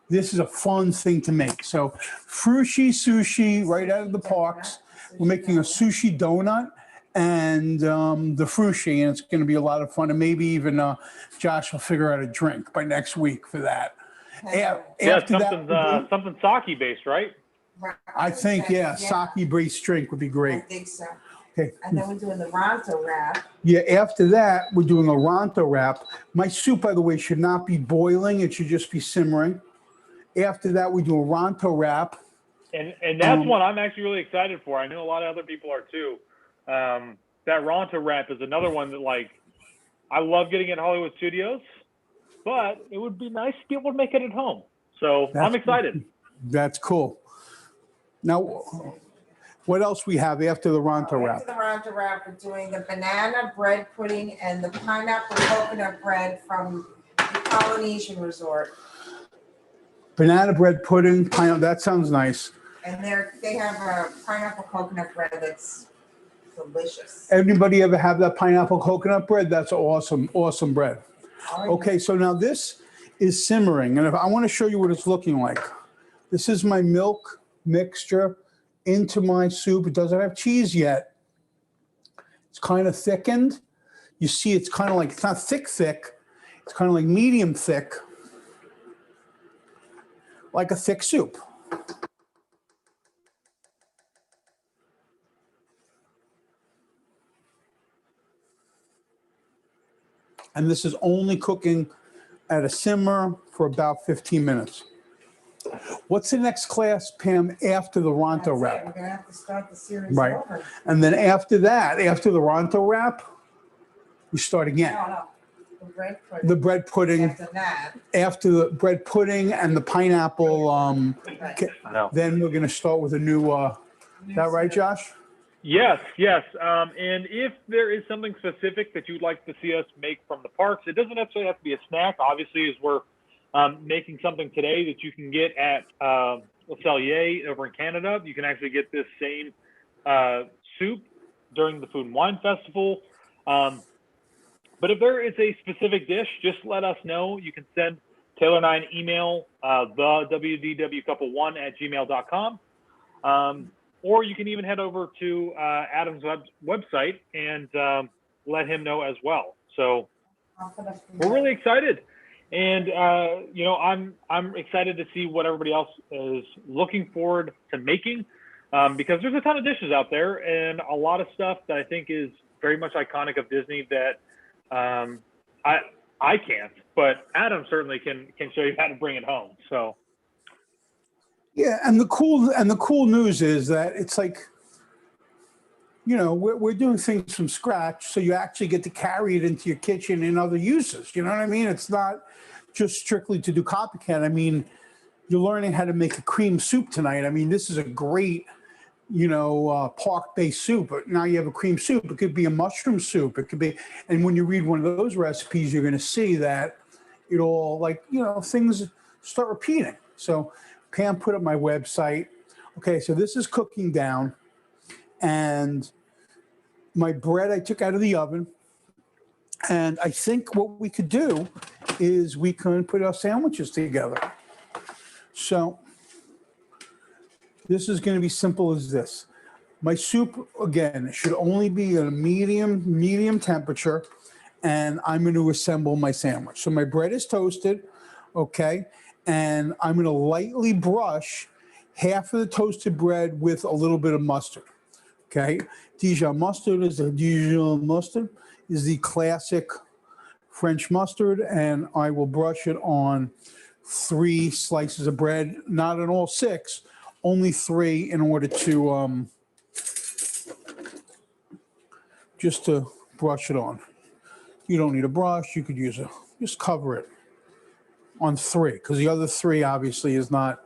this is a fun thing to make. So frushi sushi right out of the parks. We're making a sushi donut and the frushi, and it's going to be a lot of fun. And maybe even Josh will figure out a drink by next week for that. Yeah, something sake based, right? I think, yeah, sake-based drink would be I great. think so. Okay. And then we're doing the Ronto wrap. Yeah, after that, we're doing a Ronto wrap. My soup, by the way, should not be boiling. It should just be simmering. After that, we do a Ronto wrap. And that's one I'm actually really excited for. I know a lot of other people are too. That Ronto wrap is another one that, like, I love getting at Hollywood Studios, but it would be nice to be able to make it at home. So I'm excited. That's cool. Now, what else we have after the Ronto wrap? After the Ronto wrap, we're doing the banana bread pudding and the pineapple coconut bread from the Polynesian Resort. Banana bread pudding, pineapple, that sounds nice. And they have a pineapple coconut bread that's delicious. Anybody ever have that pineapple coconut bread? That's awesome, awesome bread. Oh, yeah. Okay, so now this is simmering, and if I want to show you what it's looking like. This is my milk mixture into my soup. It doesn't have cheese yet. It's kind of thickened. You see, it's kind of like, it's not thick. It's kind of like medium thick, like a thick soup. And this is only cooking at a simmer for about 15 minutes. What's the next class, Pam, after the Ronto That's it. wrap? We're gonna have to start the series Right. over. And then after that, after the Ronto wrap, we start again. No. The bread pudding. The bread pudding, After that, after the bread pudding and the pineapple, right. No. then we're gonna start with a new, is that right, Josh? Yes. And if there is something specific that you'd like to see us make from the parks, it doesn't necessarily have to be a snack. Obviously, as we're making something today that you can get at Le Cellier over in Canada. You can actually get this same soup during the Food and Wine Festival. But if there is a specific dish, just let us know. You can send Taylor and I an email, the WDW Couple 1 at gmail.com. Or you can even head over to Adam's website and let him know as well. So we're really excited. And, I'm excited to see what everybody else is looking forward to making because there's a ton of dishes out there and a lot of stuff that I think is very much iconic of Disney that I can't, but Adam certainly can show you how to bring it home. So. Yeah, and the cool news is that it's like, we're doing things from scratch, so you actually get to carry it into your kitchen in other uses. You know what I mean? It's not just strictly to do copycat. I mean, you're learning how to make a cream soup tonight. I mean, this is a great, pork-based soup. But now you have a cream soup. It could be a mushroom soup. It could be, and when you read one of those recipes, you're going to see that it all things start repeating. So Pam put up my website. Okay, so this is cooking down. And my bread I took out of the oven. And I think what we could do is we can put our sandwiches together. So this is going to be simple as this. My soup, again, should only be at a medium temperature. And I'm going to assemble my sandwich. So my bread is toasted, okay? And I'm going to lightly brush half of the toasted bread with a little bit of mustard, okay? Dijon mustard is the classic French mustard, and I will brush it on 3 slices of bread, not on all 6, only 3 in order to just to brush it on. You don't need a brush, you could use just cover it on 3, because the other 3 obviously is not,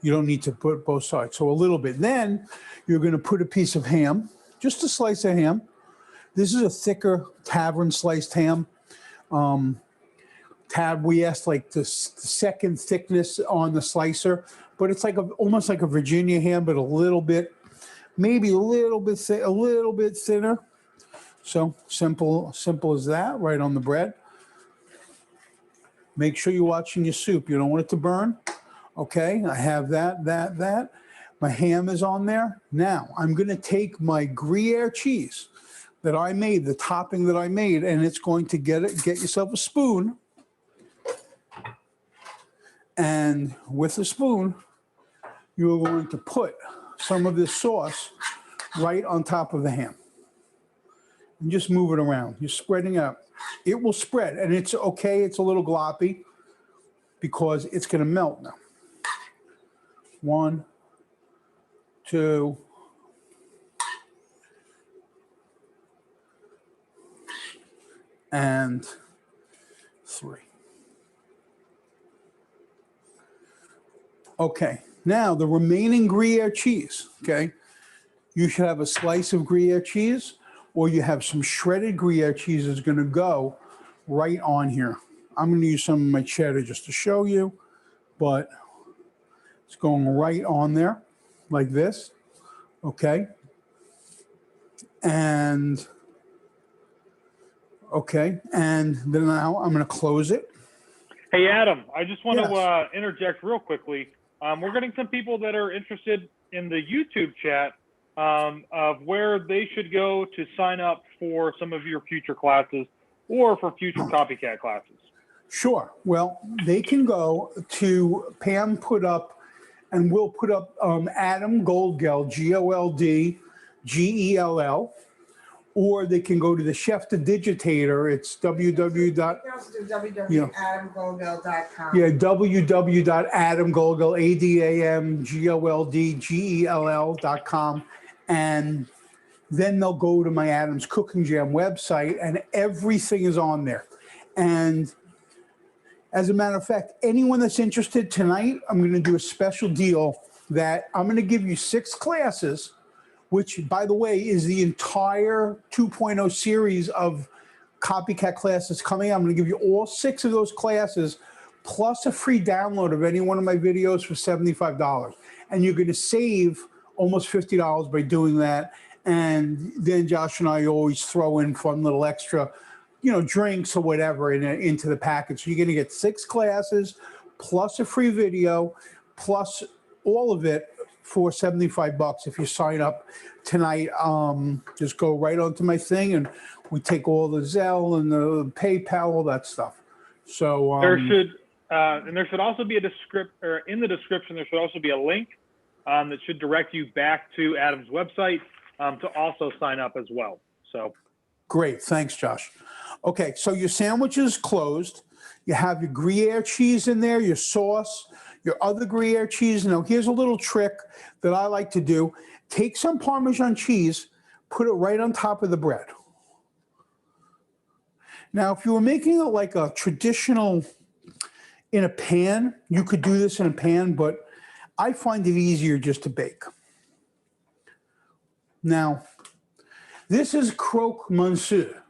you don't need to put both sides. So a little bit. Then you're going to put a piece of ham, just a slice of ham. This is a thicker tavern sliced ham. We asked like the second thickness on the slicer, but it's like almost like a Virginia ham, but a little bit thinner. So simple as that, right on the bread. Make sure you're watching your soup. You don't want it to burn. Okay, I have that. My ham is on there. Now I'm going to take my Gruyere cheese that I made, the topping that I made, and it's going to get yourself a spoon. And with a spoon, you're going to put some of this sauce right on top of the ham. And just move it around. You're spreading it out. It will spread, and it's okay. It's a little gloppy because it's going to melt now. 1, 2, and 3. Okay, now the remaining Gruyere cheese, okay? You should have a slice of Gruyere cheese, or you have some shredded Gruyere cheese that's gonna go right on here. I'm gonna use some of my cheddar just to show you, but it's going right on there like this, okay? And, okay, and then now I'm gonna close it. Hey, Adam, I just want Yes. to interject real quickly. We're getting some people that are interested in the YouTube chat of where they should go to sign up for some of your future classes or for future copycat classes. Sure. Well, they can go to Pam put up, and we'll put up Adam Goldgell, Goldgell, or they can go to the Chef to Digitator. It's www.adamgoldgell.com. Yeah, www.adamgoldgell.com, and then they'll go to my Adam's Cooking Jam website, and everything is on there. And as a matter of fact, anyone that's interested tonight, I'm going to do a special deal that I'm going to give you 6 classes, which, by the way, is the entire 2.0 series of copycat classes coming. I'm going to give you all 6 of those classes, plus a free download of any one of my videos for $75. And you're going to save almost $50 by doing that. And then Josh and I always throw in fun little extra, drinks or whatever into the package. So you're going to get 6 classes, plus a free video, plus all of it for $75 if you sign up tonight. Just go right onto my thing, and we take all the Zelle and the PayPal, all that stuff. So There should also be in the description, there should also be a link that should direct you back to Adam's website to also sign up as well. So great, thanks, Josh. Okay, so your sandwich is closed. You have your Gruyere cheese in there, your sauce, your other Gruyere cheese. Now, here's a little trick that I like to do. Take some Parmesan cheese, put it right on top of the bread. Now, if you were making it like a traditional in a pan, you could do this in a pan, but I find it easier just to bake. Now, this is Croque Monsieur,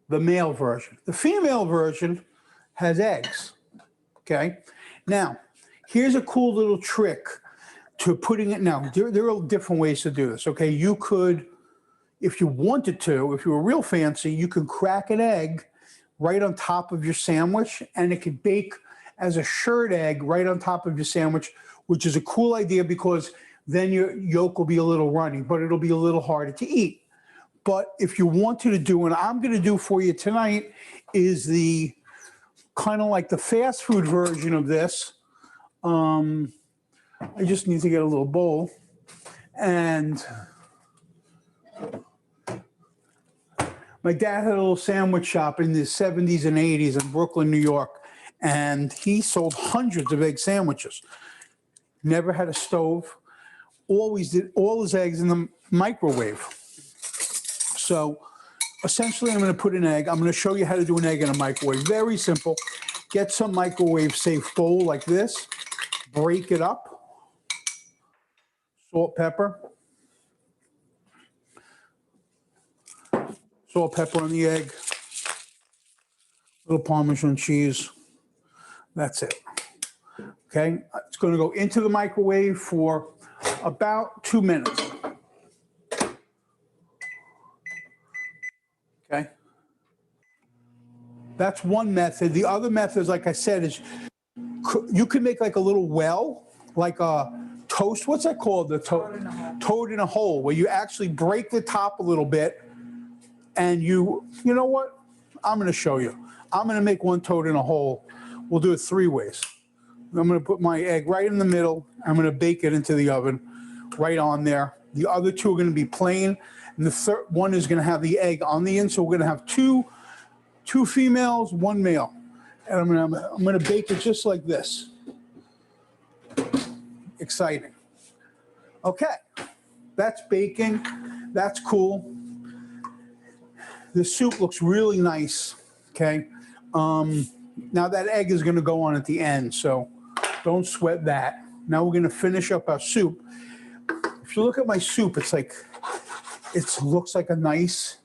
the male version. The female version has eggs, okay? Now, here's a cool little trick to putting it. Now, there are different ways to do this, okay? You could, if you wanted to, if you were real fancy, you could crack an egg right on top of your sandwich, and it could bake as a shirred egg right on top of your sandwich, which is a cool idea because then your yolk will be a little runny, but it'll be a little harder to eat. But if you wanted to do, what I'm going to do for you tonight is the kind of like the fast food version of this. I just need to get a little bowl. And my dad had a little sandwich shop in the 70s and 80s in Brooklyn, New York, and he sold hundreds of egg sandwiches. Never had a stove. Always did all his eggs in the microwave. So essentially, I'm going to put an egg. I'm going to show you how to do an egg in a microwave. Very simple. Get some microwave-safe bowl like this. Break it up. Salt, pepper. Salt, pepper on the egg. Little Parmesan cheese. That's it. Okay. It's going to go into the microwave for about 2 minutes. Okay. That's one method. The other method, like I said, is you can make like a little well, like a toast. What's that called? The toad in a hole, where you actually break the top a little bit, and you know what? I'm going to show you. I'm going to make one toad in a hole. We'll do it 3 ways. I'm going to put my egg right in the middle. I'm going to bake it into the oven right on there. The other 2 are going to be plain, and the third one is going to have the egg on the end. So we're going to have two females, 1 male. And I'm going to bake it just like this. Exciting. Okay, that's baking. That's cool. The soup looks really nice, okay? Now that egg is gonna go on at the end, so don't sweat that. Now we're gonna finish up our soup. If you look at my soup, it's like, it looks like a nice,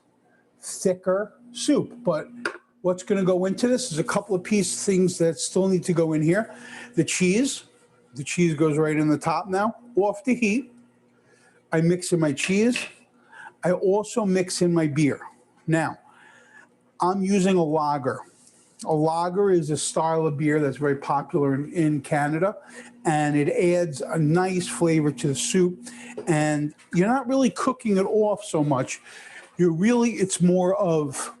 thicker soup, but what's gonna go into this is a couple of things that still need to go in here. The cheese goes right in the top now, off the heat. I mix in my cheese. I also mix in my beer. Now, I'm using a lager. A lager is a style of beer that's very popular in Canada, and it adds a nice flavor to the soup. And you're not really cooking it off so much. It's more of,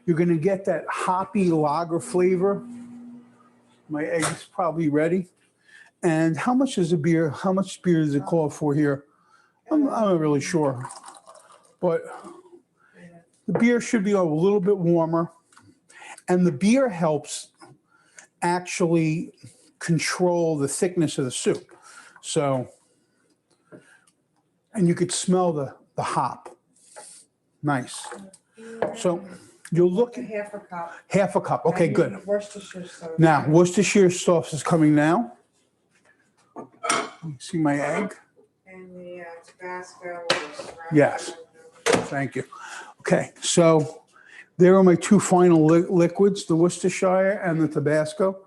you're gonna get that hoppy lager flavor. My egg is probably ready. And how much is the beer? How much beer does it call for here? I'm not really sure, but the beer should be a little bit warmer. And the beer helps actually control the thickness of the soup. So, and you could smell the hop. Nice. So you'll look at Half a cup. half a cup. Okay, And good. Worcestershire sauce. Now, Worcestershire sauce is coming now. You see my egg? And the Tabasco. Yes. Thank you. Okay, so there are my two final liquids, the Worcestershire and the Tabasco.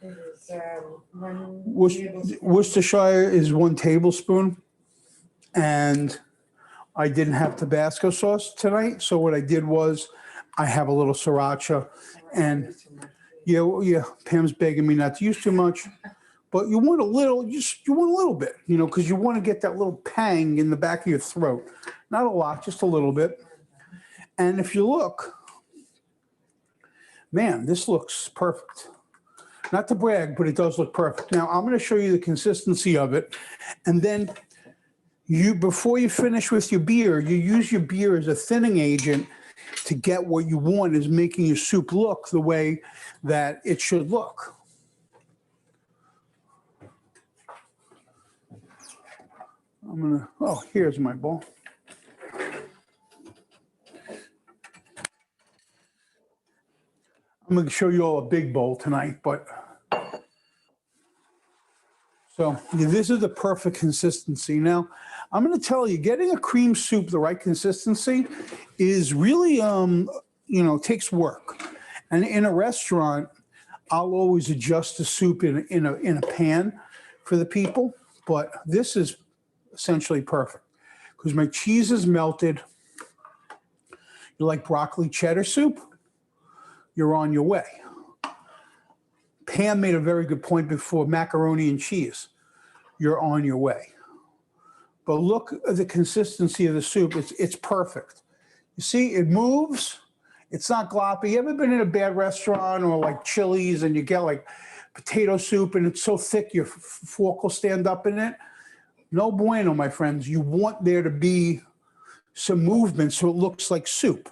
It is 1 tablespoon. Worcestershire is 1 tablespoon, and I didn't have Tabasco sauce tonight, so what I did was I have a little sriracha, and yeah, Pam's begging me not to use too much, but you want a little, you want a little bit, because you want to get that little pang in the back of your throat. Not a lot, just a little bit. And if you look, man, this looks perfect. Not to brag, but it does look perfect. Now, I'm going to show you the consistency of it. And then before you finish with your beer, you use your beer as a thinning agent to get what you want, is making your soup look the way that it should look. Here's my bowl. I'm going to show you all a big bowl tonight, but so this is the perfect consistency. Now, I'm going to tell you, getting a cream soup the right consistency is really, takes work. And in a restaurant, I'll always adjust the soup in a pan for the people, but this is essentially perfect because my cheese is melted. You like broccoli cheddar soup? You're on your way. Pam made a very good point before, macaroni and cheese. You're on your way. But look at the consistency of the soup. It's perfect. You see, it moves. It's not gloppy. You ever been in a bad restaurant or like Chili's and you get like potato soup and it's so thick your fork will stand up in it? No bueno, my friends. You want there to be some movement so it looks like soup.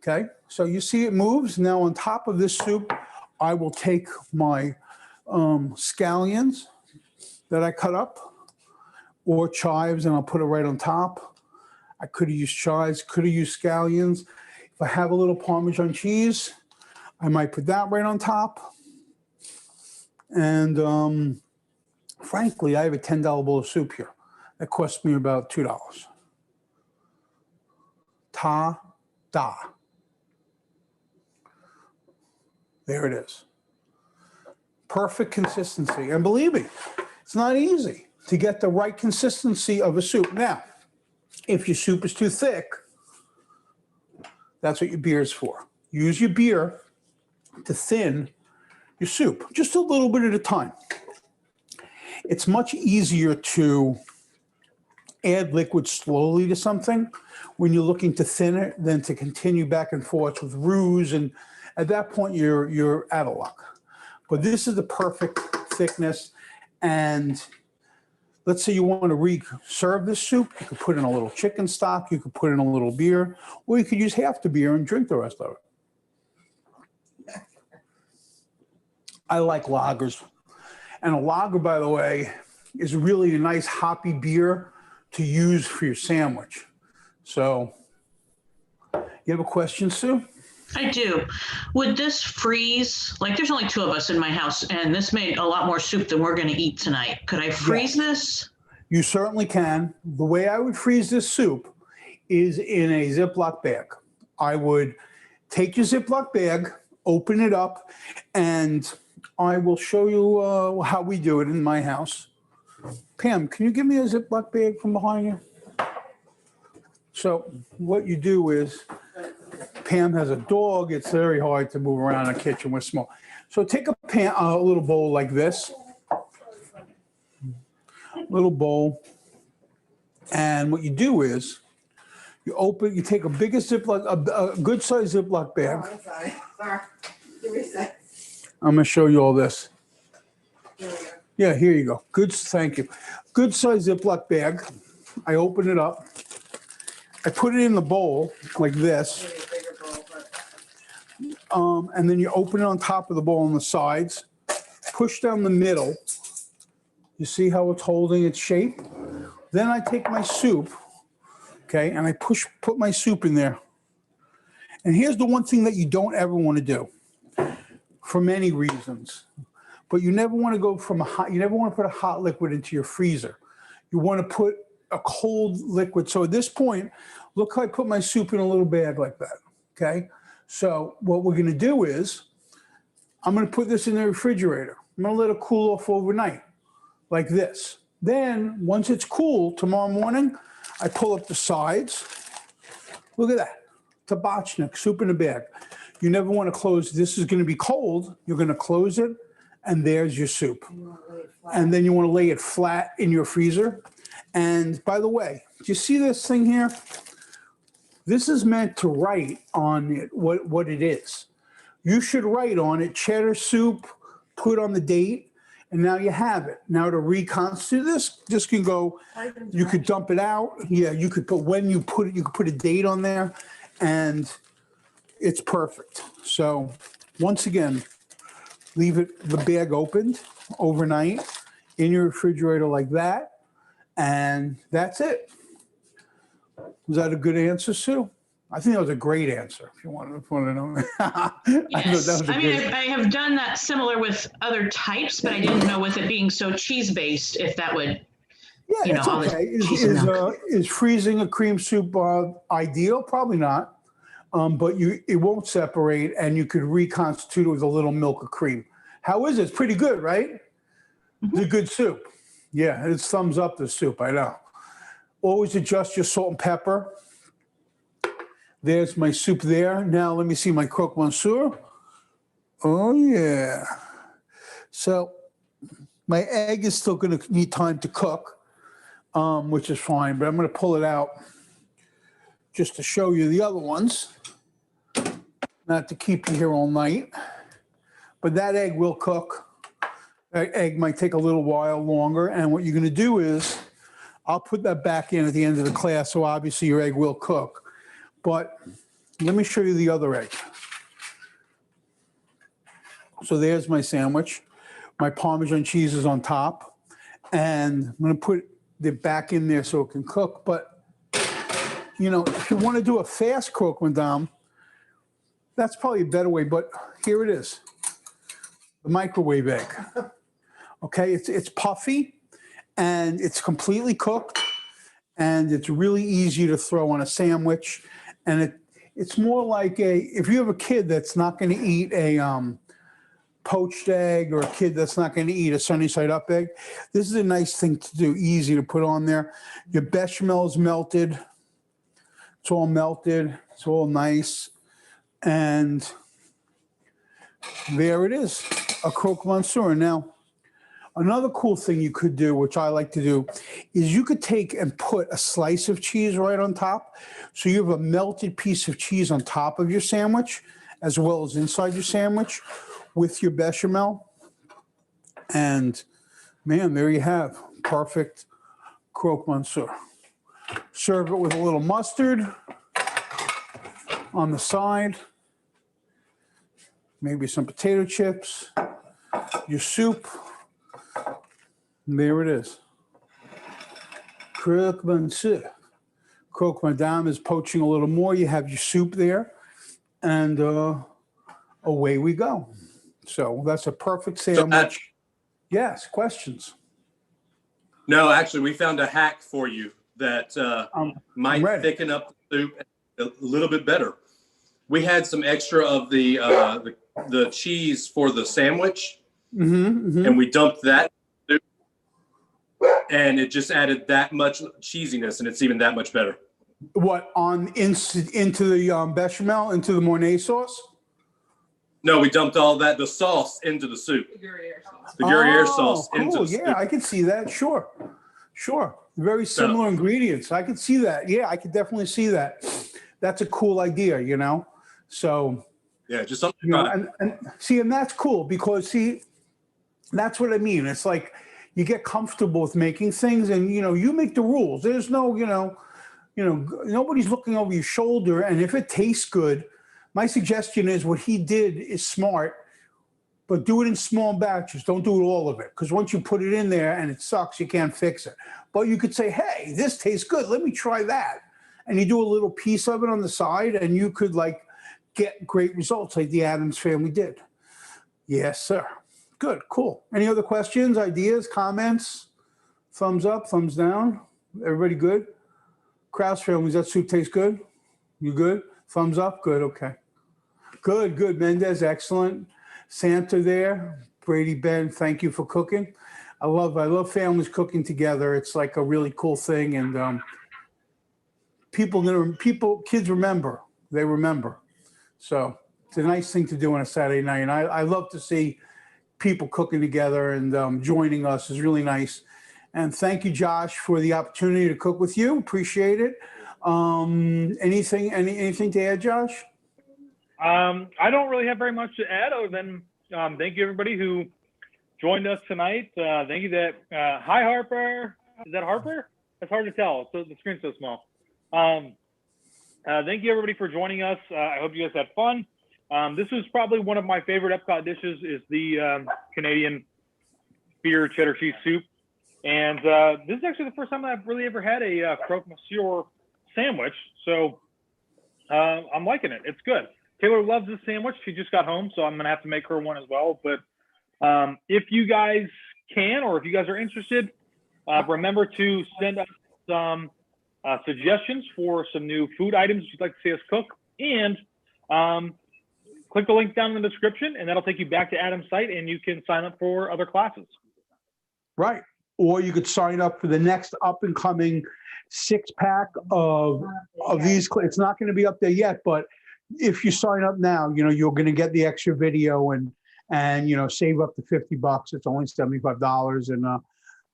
Okay, so you see it moves. Now on top of this soup, I will take my scallions that I cut up, or chives, and I'll put it right on top. I could have used chives, could have used scallions. If I have a little Parmesan cheese, I might put that right on top. And frankly, I have a $10 bowl of soup here. That cost me about $2. Ta-da. There it is. Perfect consistency. And believe me, it's not easy to get the right consistency of a soup. Now, if your soup is too thick, that's what your beer is for. Use your beer to thin your soup, just a little bit at a time. It's much easier to add liquid slowly to something when you're looking to thin it than to continue back and forth with Roux, and at that point you're out of luck. But this is the perfect thickness, and let's say you want to serve this soup, you could put in a little chicken stock, you could put in a little beer, or you could use half the beer and drink the rest of it. I like lagers. And a lager, by the way, is really a nice hoppy beer to use for your sandwich. So, you have a question, Sue? I do. Would this freeze? Like, there's only 2 of us in my house, and this made a lot more soup than we're going to eat tonight. Could I freeze this? You certainly can. The way I would freeze this soup is in a Ziploc bag. I would take your Ziploc bag, open it up, and I will show you how we do it in my house. Pam, can you give me a Ziploc bag from behind you? So what you do is, Pam has a dog. It's very hard to move around in a kitchen. We're small. So take a little bowl like this, little bowl, and what you do is you take a bigger Ziploc, a good sized Ziploc bag. Oh, I'm sorry. Sorry. Give me a sec. I'm gonna show you all this. Here we go. Yeah, here you go. Good, thank you. Good sized Ziploc bag. I open it up. I put it in the bowl like this. Maybe a bigger bowl, but And then you open it on top of the bowl on the sides, push down the middle. You see how it's holding its shape? Then I take my soup, okay, and I put my soup in there. And here's the one thing that you don't ever want to do for many reasons. But you never want to go from you never want to put a hot liquid into your freezer. You want to put a cold liquid. So at this point, look how I put my soup in a little bag like that, okay? So what we're gonna do is, I'm gonna put this in the refrigerator. I'm gonna let it cool off overnight, like this. Then, once it's cool, tomorrow morning, I pull up the sides. Look at that, tabachnik, soup in a bag. You never wanna close, this is gonna be cold, you're gonna close it, and there's your soup. you want to lay it flat. And then you wanna lay it flat in your freezer. And by the way, do you see this thing here? This is meant to write on it what it is. You should write on it cheddar soup, put on the date, and now you have it. Now to reconstitute this can go, you could dump it out. Yeah, you could put when you put it, you could put a date on there, and it's perfect. So once again, leave the bag opened overnight in your refrigerator like that. And that's it. Was that a good answer, Sue? I think that was a great answer, if you want to know. Yes. I have done that similar with other types, but I didn't know with it being so cheese-based, if that would, Yeah, it's all this okay. cheese and milk. Is freezing a cream soup ideal? Probably not. But it won't separate, and you could reconstitute it with a little milk or cream. How is it? It's pretty good, right? It's a good soup. Yeah, it's thumbs up, the soup, I know. Always adjust your salt and pepper. There's my soup there. Now let me see my Croque Monsieur. Oh, yeah. So my egg is still going to need time to cook, which is fine, but I'm going to pull it out just to show you the other ones, not to keep you here all night. But that egg will cook. That egg might take a little while longer, and what you're going to do is, I'll put that back in at the end of the class, so obviously your egg will cook. But let me show you the other egg. So there's my sandwich. My Parmesan cheese is on top, and I'm going to put it back in there so it can cook. But, if you want to do a fast croque madame, that's probably a better way, but here it is. The microwave egg. Okay, it's puffy and it's completely cooked and it's really easy to throw on a sandwich. And it's more like if you have a kid that's not going to eat a poached egg or a kid that's not going to eat a sunny side up egg, this is a nice thing to do, easy to put on there. Your bechamel is melted. It's all melted. It's all nice. And there it is, a Croque Monsieur. Now, another cool thing you could do, which I like to do, is you could take and put a slice of cheese right on top. So you have a melted piece of cheese on top of your sandwich, as well as inside your sandwich with your bechamel. And man, there you have perfect Croque Monsieur. Serve it with a little mustard on the side. Maybe some potato chips, your soup. And there it is. Croque Monsieur. Croque Madame is poaching a little more. You have your soup there, and away we go. So that's a perfect sandwich. Yes, questions? No, actually, we found a hack for you that might ready. thicken up the soup a little bit better. We had some extra of the cheese for the sandwich, and we dumped that in the soup, and it just added that much cheesiness, and it's even that much better. What, into the bechamel, into the Mornay sauce? No, we dumped all that, the sauce, into the soup. The Gruyere sauce. The Gruyere sauce cool. into the Yeah, soup. I can see that. Sure. Very similar ingredients. I can see that. Yeah, I could definitely see that. That's a cool idea, you know? So, Yeah, just something. you know, and that's cool because that's what I mean. It's like you get comfortable with making things and, you know, you make the rules. There's no, nobody's looking over your shoulder. And if it tastes good, my suggestion is what he did is smart, but do it in small batches. Don't do all of it. Because once you put it in there and it sucks, you can't fix it. But you could say, hey, this tastes good. Let me try that. And you do a little piece of it on the side and you could like get great results like the Addams family did. Yes, sir. Good, cool. Any other questions, ideas, comments? Thumbs up, thumbs down? Everybody good? Krause family, does that soup taste good? You good? Thumbs up? Good, okay. Good. Mendez, excellent. Santa there. Brady, Ben, thank you for cooking. I love families cooking together. It's like a really cool thing. And kids remember. They remember. So it's a nice thing to do on a Saturday night. And I love to see people cooking together and joining us is really nice. And thank you, Josh, for the opportunity to cook with you. Appreciate it. Anything to add, Josh? I don't really have very much to add other than thank you everybody who joined us tonight. Thank you hi Harper. Is that Harper? It's hard to tell. So the screen's so small. Thank you everybody for joining us. I hope you guys had fun. This is probably one of my favorite Epcot dishes is the Canadian beer cheddar cheese soup. And this is actually the first time I've really ever had a Croque Monsieur sandwich. So I'm liking it. It's good. Taylor loves this sandwich. She just got home, so I'm going to have to make her one as well. But if you guys can, or if you guys are interested, remember to send us some suggestions for some new food items you'd like to see us cook. And click the link down in the description, and that'll take you back to Adam's site, and you can sign up for other classes. Right. Or you could sign up for the next up-and-coming 6-pack of these. It's not going to be up there yet, but if you sign up now, you're going to get the extra video and save up to $50. It's only $75. And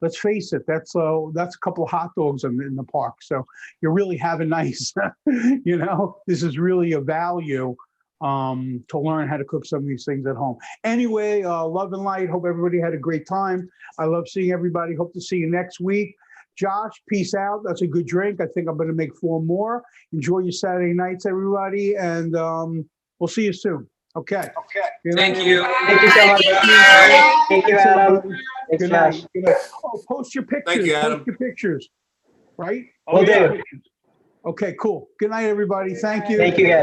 let's face it, that's a couple of hot dogs in the park. So you're really having nice, this is really a value to learn how to cook some of these things at home. Anyway, love and light. Hope everybody had a great time. I love seeing everybody. Hope to see you next week. Josh, peace out. That's a good drink. I think I'm going to make 4 more. Enjoy your Saturday nights, everybody. And we'll see you soon. Okay. Thank you. Thank you so much. Thank you, Adam. Thanks, Josh. Good night. Oh, post your pictures. Thank you, Adam. Post your pictures. Right? Will do. Okay, cool. Good night, everybody. Thank you. Thank you, guys.